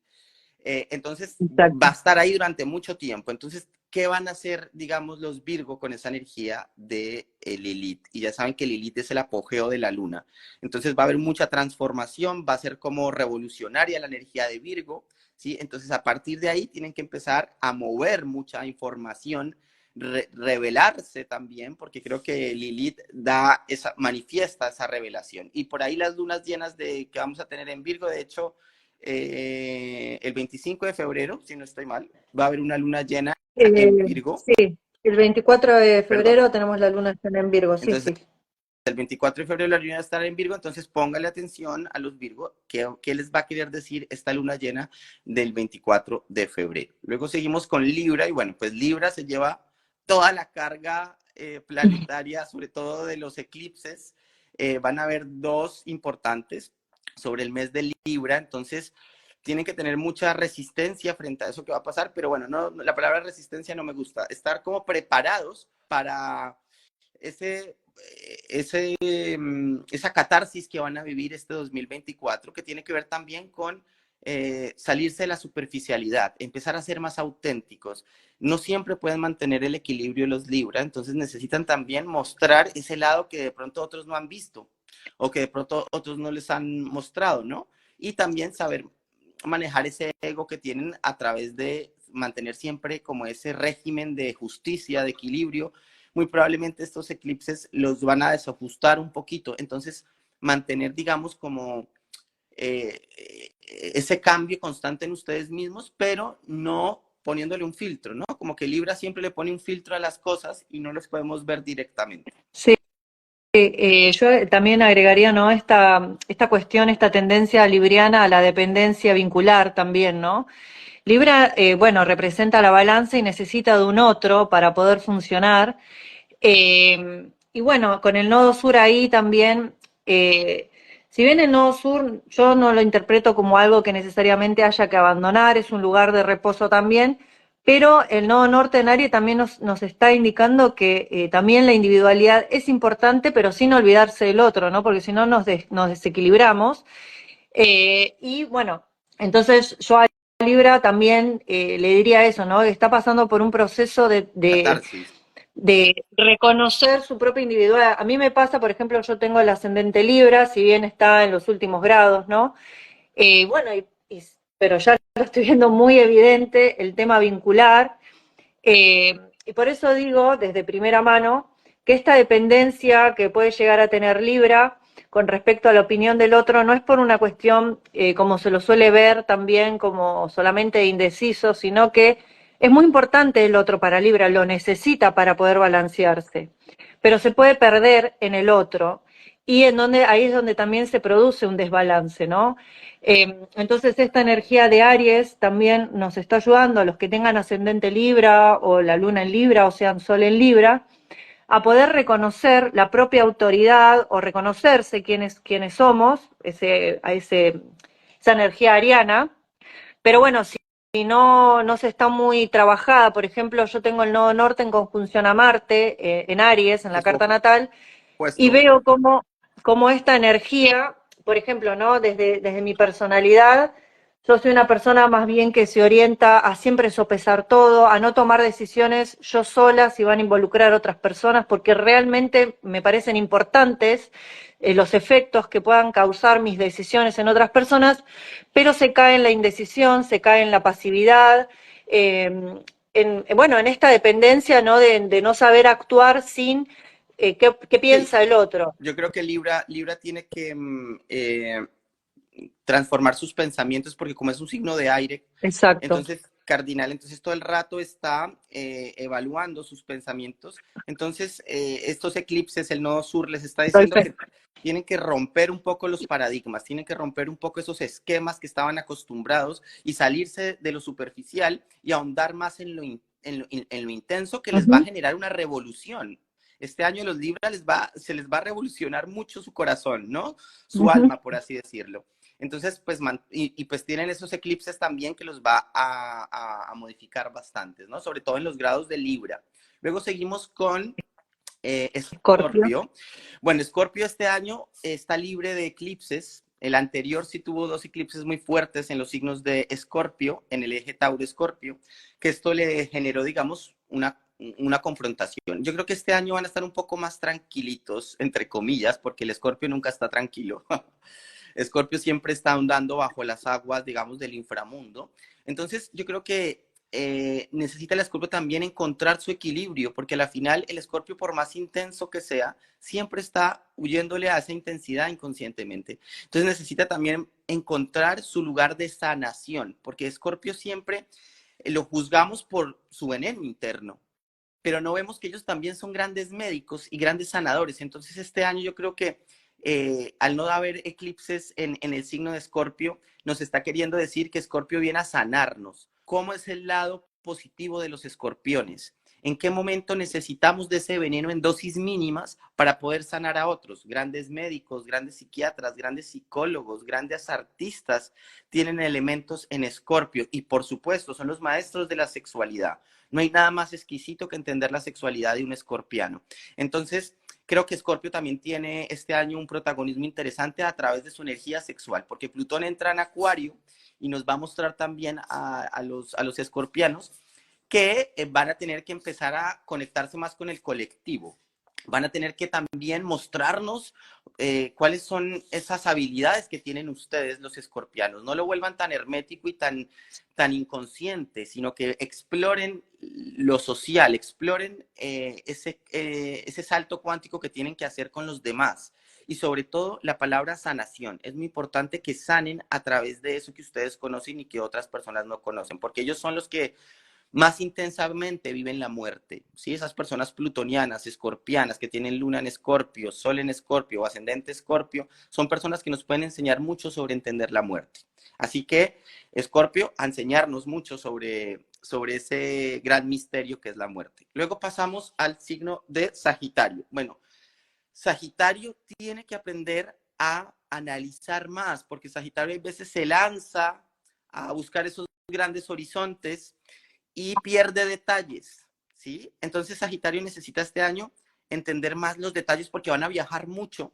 Entonces va Exacto. a estar ahí durante mucho tiempo. Entonces, ¿qué van a hacer, digamos, los Virgo con esa energía de Lilith? Y ya saben que Lilith es el apogeo de la luna. Entonces va a haber mucha transformación, va a ser como revolucionaria la energía de Virgo, ¿sí? Entonces, a partir de ahí tienen que empezar a mover mucha información, revelarse también, porque creo que Lilith manifiesta esa revelación. Y por ahí las lunas llenas que vamos a tener en Virgo, de hecho, el 25 de febrero, si no estoy mal, va a haber una luna llena en Virgo. Sí, El 24 de Perdón. febrero tenemos la luna llena en Virgo, sí, Entonces, sí. el 24 de febrero la luna va a estar en Virgo, entonces póngale atención a los Virgo, ¿qué les va a querer decir esta luna llena del 24 de febrero? Luego seguimos con Libra, y bueno, pues Libra se lleva toda la carga planetaria, sobre todo de los eclipses. Van a haber dos importantes sobre el mes de Libra, entonces tienen que tener mucha resistencia frente a eso que va a pasar, pero bueno, no, la palabra resistencia no me gusta, estar como preparados para ese, esa catarsis que van a vivir este 2024, que tiene que ver también con salirse de la superficialidad, empezar a ser más auténticos. No siempre pueden mantener el equilibrio los Libra, entonces necesitan también mostrar ese lado que de pronto otros no han visto o que de pronto otros no les han mostrado, ¿no? Y también saber manejar ese ego que tienen a través de mantener siempre como ese régimen de justicia, de equilibrio. Muy probablemente estos eclipses los van a desajustar un poquito, entonces mantener, digamos, como ese cambio constante en ustedes mismos, pero no poniéndole un filtro, ¿no? Como que Libra siempre le pone un filtro a las cosas y no los podemos ver directamente. Sí, yo también agregaría, ¿no? Esta cuestión, esta tendencia libriana a la dependencia vincular también, ¿no? Libra, bueno, representa la balanza y necesita de un otro para poder funcionar. Y bueno, con el nodo sur ahí también, si bien el nodo sur yo no lo interpreto como algo que necesariamente haya que abandonar, es un lugar de reposo también, pero el nodo norte en Aries también nos está indicando que también la individualidad es importante, pero sin olvidarse del otro, ¿no? Porque si no nos desequilibramos. Y bueno, entonces yo a Libra también le diría eso, ¿no? Que está pasando por un proceso Catarsis. de reconocer su propia individualidad. A mí me pasa, por ejemplo, yo tengo el ascendente Libra, si bien está en los últimos grados, ¿no? Bueno, pero ya lo estoy viendo muy evidente el tema vincular, y por eso digo, desde primera mano, que esta dependencia que puede llegar a tener Libra con respecto a la opinión del otro no es por una cuestión, como se lo suele ver también, como solamente indeciso, sino que es muy importante el otro para Libra, lo necesita para poder balancearse, pero se puede perder en el otro y ahí es donde también se produce un desbalance, ¿no? Entonces esta energía de Aries también nos está ayudando a los que tengan ascendente Libra o la luna en Libra o sean Sol en Libra, a poder reconocer la propia autoridad o reconocerse quiénes somos, esa energía ariana. Pero bueno, si no se está muy trabajada, por ejemplo, yo tengo el nodo norte en conjunción a Marte, en Aries, en la Eso carta natal, y puesto. veo cómo esta energía, por ejemplo, ¿no? Desde mi personalidad, yo soy una persona más bien que se orienta a siempre sopesar todo, a no tomar decisiones yo sola si van a involucrar a otras personas, porque realmente me parecen importantes los efectos que puedan causar mis decisiones en otras personas, pero se cae en la indecisión, se cae en la pasividad, bueno, en esta dependencia, ¿no? De no saber actuar sin qué Sí, piensa el otro. yo creo que Libra tiene que transformar sus pensamientos porque como es un signo de aire, Exacto. entonces cardinal, entonces todo el rato está evaluando sus pensamientos. Entonces estos eclipses, el nodo sur les está Doy diciendo fe. que tienen que romper un poco los paradigmas, tienen que romper un poco esos esquemas que estaban acostumbrados y salirse de lo superficial y ahondar más en lo intenso que les va a Ujú. generar una revolución. Este año los Libra se les va a revolucionar mucho su corazón, ¿no? Su Ujú. alma, por así decirlo. Entonces, pues, pues tienen esos eclipses también que los va a modificar bastantes, ¿no? Sobre todo en los grados de Libra. Luego seguimos con Escorpio. Escorpio. Bueno, Escorpio este año está libre de eclipses. El anterior sí tuvo dos eclipses muy fuertes en los signos de Escorpio, en el eje Tauro-Escorpio, que esto le generó, digamos, una confrontación. Yo creo que este año van a estar un poco más tranquilitos, entre comillas, porque el Escorpio nunca está tranquilo. Escorpio siempre está andando bajo las aguas, digamos, del inframundo. Entonces, yo creo que necesita el Escorpio también encontrar su equilibrio, porque al final el Escorpio, por más intenso que sea, siempre está huyéndole a esa intensidad inconscientemente. Entonces necesita también encontrar su lugar de sanación, porque Escorpio siempre lo juzgamos por su veneno interno. pero no vemos que ellos también son grandes médicos y grandes sanadores. Entonces este año yo creo que al no haber eclipses en el signo de Escorpio, nos está queriendo decir que Escorpio viene a sanarnos. ¿Cómo es el lado positivo de los escorpiones? ¿En qué momento necesitamos de ese veneno en dosis mínimas para poder sanar a otros? Grandes médicos, grandes psiquiatras, grandes psicólogos, grandes artistas tienen elementos en Escorpio y por supuesto son los maestros de la sexualidad. No hay nada más exquisito que entender la sexualidad de un escorpiano. Entonces, creo que Escorpio también tiene este año un protagonismo interesante a través de su energía sexual, porque Plutón entra en Acuario y nos va a mostrar también a los escorpianos que van a tener que empezar a conectarse más con el colectivo. Van a tener que también mostrarnos cuáles son esas habilidades que tienen ustedes los escorpianos. No lo vuelvan tan hermético y tan inconsciente, sino que exploren lo social, exploren ese salto cuántico que tienen que hacer con los demás. Y sobre todo la palabra sanación. Es muy importante que sanen a través de eso que ustedes conocen y que otras personas no conocen, porque ellos son los que más intensamente viven la muerte, ¿sí? Esas personas plutonianas, escorpianas, que tienen luna en Escorpio, sol en Escorpio o ascendente Escorpio, son personas que nos pueden enseñar mucho sobre entender la muerte. Así que Escorpio a enseñarnos mucho sobre ese gran misterio que es la muerte. Luego pasamos al signo de Sagitario. Bueno, Sagitario tiene que aprender a analizar más, porque Sagitario a veces se lanza a buscar esos grandes horizontes y pierde detalles, ¿sí? Entonces Sagitario necesita este año entender más los detalles porque van a viajar mucho.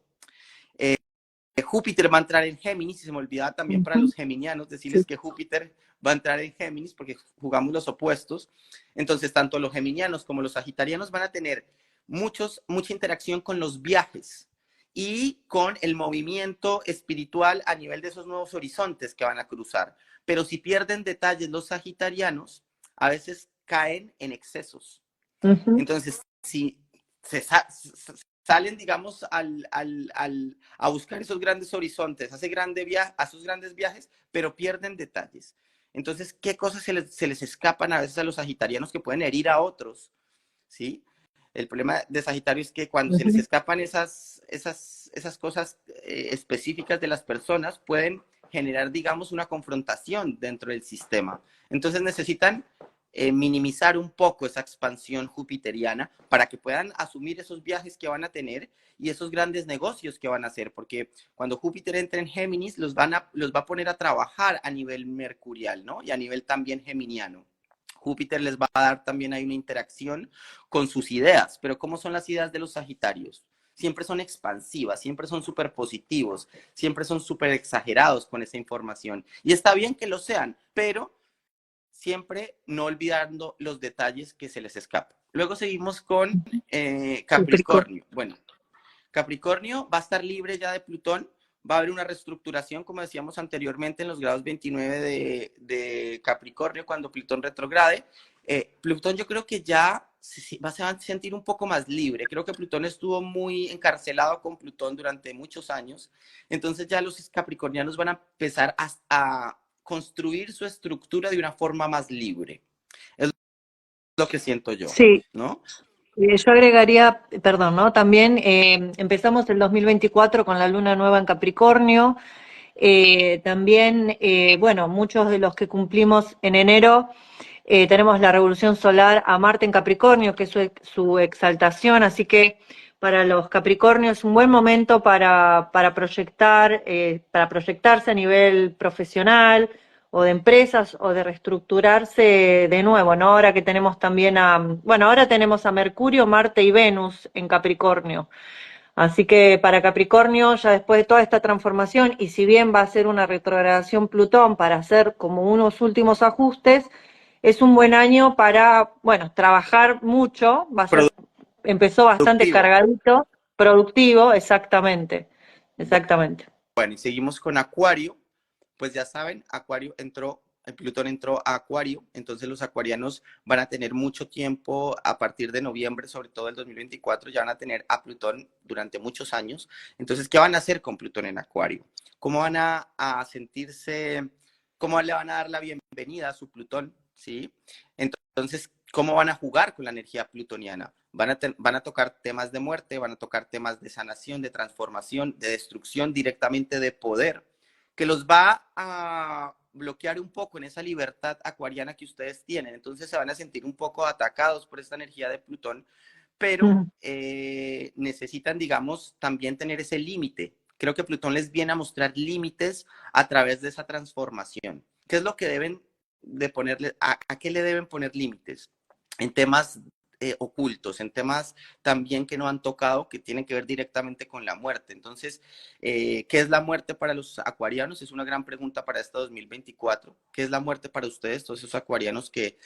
Júpiter va a entrar en Géminis, y se me olvidaba también para los geminianos decirles que Júpiter va a entrar en Géminis porque jugamos los opuestos. Entonces, tanto los geminianos como los sagitarianos van a tener mucha interacción con los viajes y con el movimiento espiritual a nivel de esos nuevos horizontes que van a cruzar. Pero si pierden detalles los sagitarianos, a veces caen en excesos. Entonces, si salen, digamos, a buscar esos grandes horizontes, a esos grandes viajes, pero pierden detalles. Entonces, ¿qué cosas se les escapan a veces a los sagitarianos que pueden herir a otros? ¿Sí? El problema de Sagitario es que cuando se les escapan esas cosas específicas de las personas, pueden generar, digamos, una confrontación dentro del sistema. Entonces necesitan minimizar un poco esa expansión jupiteriana para que puedan asumir esos viajes que van a tener y esos grandes negocios que van a hacer, porque cuando Júpiter entra en Géminis, los va a poner a trabajar a nivel mercurial, ¿no? Y a nivel también geminiano. Júpiter les va a dar también ahí una interacción con sus ideas, pero ¿cómo son las ideas de los Sagitarios? Siempre son expansivas, siempre son súper positivos, siempre son súper exagerados con esa información. Y está bien que lo sean, pero siempre no olvidando los detalles que se les escapan. Luego seguimos con Capricornio. Bueno, Capricornio va a estar libre ya de Plutón, va a haber una reestructuración, como decíamos anteriormente, en los grados 29 de Capricornio, cuando Plutón retrograde. Plutón yo creo que ya se va a sentir un poco más libre. Creo que Plutón estuvo muy encarcelado con Plutón durante muchos años. Entonces ya los capricornianos van a empezar a construir su estructura de una forma más libre. Es lo que siento yo, Sí, ¿no? yo agregaría, perdón, ¿no? También empezamos el 2024 con la luna nueva en Capricornio. También, bueno, muchos de los que cumplimos en enero tenemos la revolución solar a Marte en Capricornio, que es su exaltación, así que para los Capricornios es un buen momento para proyectarse a nivel profesional o de empresas o de reestructurarse de nuevo, ¿no? Ahora que tenemos también ahora tenemos a Mercurio, Marte y Venus en Capricornio. Así que para Capricornio, ya después de toda esta transformación, y si bien va a ser una retrogradación Plutón para hacer como unos últimos ajustes, es un buen año para, bueno, trabajar mucho, empezó bastante Productivo. cargadito, productivo, exactamente, exactamente. Bueno, y seguimos con Acuario. Pues ya saben, Plutón entró a Acuario, entonces los acuarianos van a tener mucho tiempo a partir de noviembre, sobre todo el 2024, ya van a tener a Plutón durante muchos años. Entonces, ¿qué van a hacer con Plutón en Acuario? ¿Cómo van a sentirse? ¿Cómo le van a dar la bienvenida a su Plutón? ¿sí? Entonces, ¿cómo van a jugar con la energía plutoniana? Van a tocar temas de muerte, van a tocar temas de sanación, de transformación, de destrucción, directamente de poder, que los va a bloquear un poco en esa libertad acuariana que ustedes tienen. Entonces se van a sentir un poco atacados por esta energía de Plutón, pero necesitan, digamos, también tener ese límite. Creo que Plutón les viene a mostrar límites a través de esa transformación. ¿Qué es lo que deben de ponerle, a qué le deben poner límites? En temas ocultos, en temas también que no han tocado, que tienen que ver directamente con la muerte. Entonces, ¿qué es la muerte para los acuarianos? Es una gran pregunta para este 2024. ¿Qué es la muerte para ustedes, todos esos acuarianos que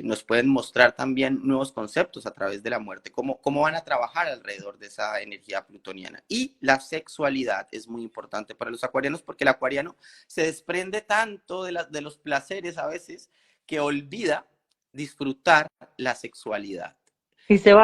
nos pueden mostrar también nuevos conceptos a través de la muerte? ¿Cómo van a trabajar alrededor de esa energía plutoniana? Y la sexualidad es muy importante para los acuarianos, porque el acuariano se desprende tanto de los placeres a veces que olvida disfrutar la sexualidad. Y se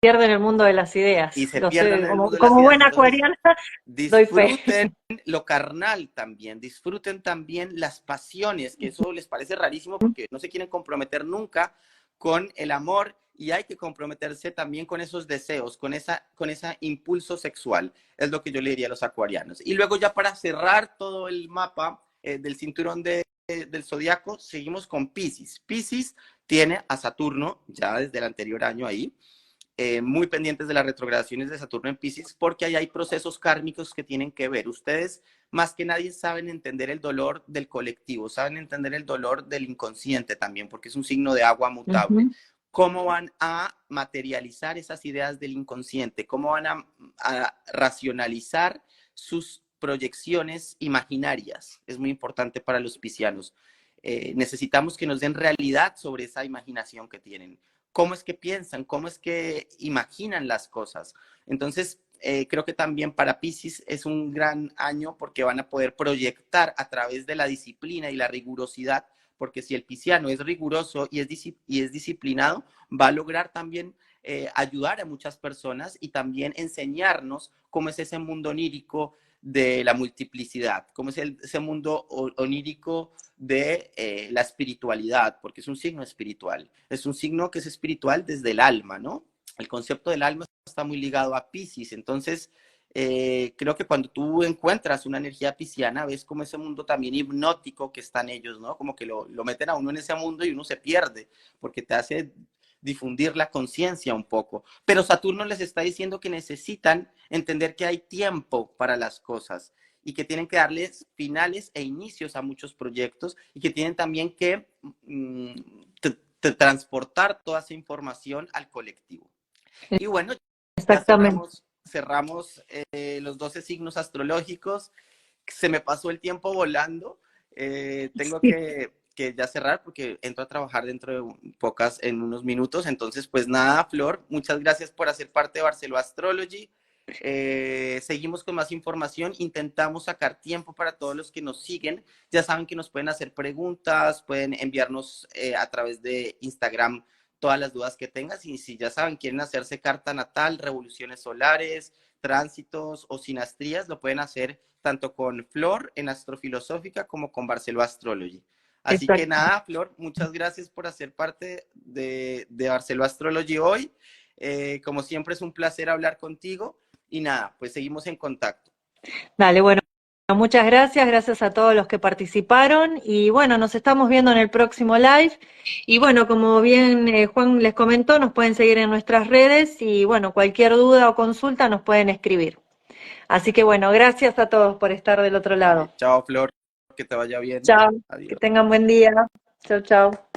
pierde en el mundo de las ideas. Y se Lo pierden sé, en el mundo de las como ideas. buena Entonces, acuariana, doy fe. disfruten lo carnal también, disfruten también las pasiones, que eso les parece rarísimo porque no se quieren comprometer nunca con el amor y hay que comprometerse también con esos deseos, con ese impulso sexual, es lo que yo le diría a los acuarianos. Y luego ya para cerrar todo el mapa del cinturón del zodiaco, seguimos con Piscis. Piscis tiene a Saturno ya desde el anterior año ahí, muy pendientes de las retrogradaciones de Saturno en Piscis, porque ahí hay procesos kármicos que tienen que ver. Ustedes, más que nadie, saben entender el dolor del colectivo, saben entender el dolor del inconsciente también, porque es un signo de agua mutable. ¿Cómo van a materializar esas ideas del inconsciente? ¿Cómo van a racionalizar sus proyecciones imaginarias? Es muy importante para los piscianos. Necesitamos que nos den realidad sobre esa imaginación que tienen. ¿Cómo es que piensan? ¿Cómo es que imaginan las cosas? Entonces, creo que también para Piscis es un gran año porque van a poder proyectar a través de la disciplina y la rigurosidad, porque si el pisciano es riguroso y es disciplinado, va a lograr también ayudar a muchas personas y también enseñarnos cómo es ese mundo onírico de la multiplicidad, cómo es ese mundo onírico de la espiritualidad, porque es un signo espiritual, es un signo que es espiritual desde el alma, ¿no? El concepto del alma está muy ligado a Piscis, entonces creo que cuando tú encuentras una energía pisciana, ves como ese mundo también hipnótico que está en ellos, ¿no? Como que lo meten a uno en ese mundo y uno se pierde, porque te hace difundir la conciencia un poco. Pero Saturno les está diciendo que necesitan entender que hay tiempo para las cosas y que tienen que darles finales e inicios a muchos proyectos y que tienen también que transportar toda esa información al colectivo. Y bueno, ya Exactamente. cerramos los 12 signos astrológicos. Se me pasó el tiempo volando. Tengo Sí. que ya cerrar porque entro a trabajar dentro de en unos minutos. Entonces, pues nada, Flor, muchas gracias por hacer parte de Barceló Astrology. Seguimos con más información, intentamos sacar tiempo para todos los que nos siguen. Ya saben que nos pueden hacer preguntas, pueden enviarnos a través de Instagram todas las dudas que tengas y si ya saben, quieren hacerse carta natal, revoluciones solares, tránsitos o sinastrías, lo pueden hacer tanto con Flor en Astrofilosófica como con Barceló Astrology. Así que Exacto. nada, Flor, muchas gracias por hacer parte de Barceló Astrology hoy. Como siempre es un placer hablar contigo y nada, pues seguimos en contacto. Dale, bueno, muchas gracias, gracias a todos los que participaron y bueno, nos estamos viendo en el próximo live y bueno, como bien Juan les comentó, nos pueden seguir en nuestras redes y bueno, cualquier duda o consulta nos pueden escribir. Así que bueno, gracias a todos por estar del otro lado. Vale, chao Flor, que te vaya bien. Chao, que Adiós. tengan buen día. Chao, chao.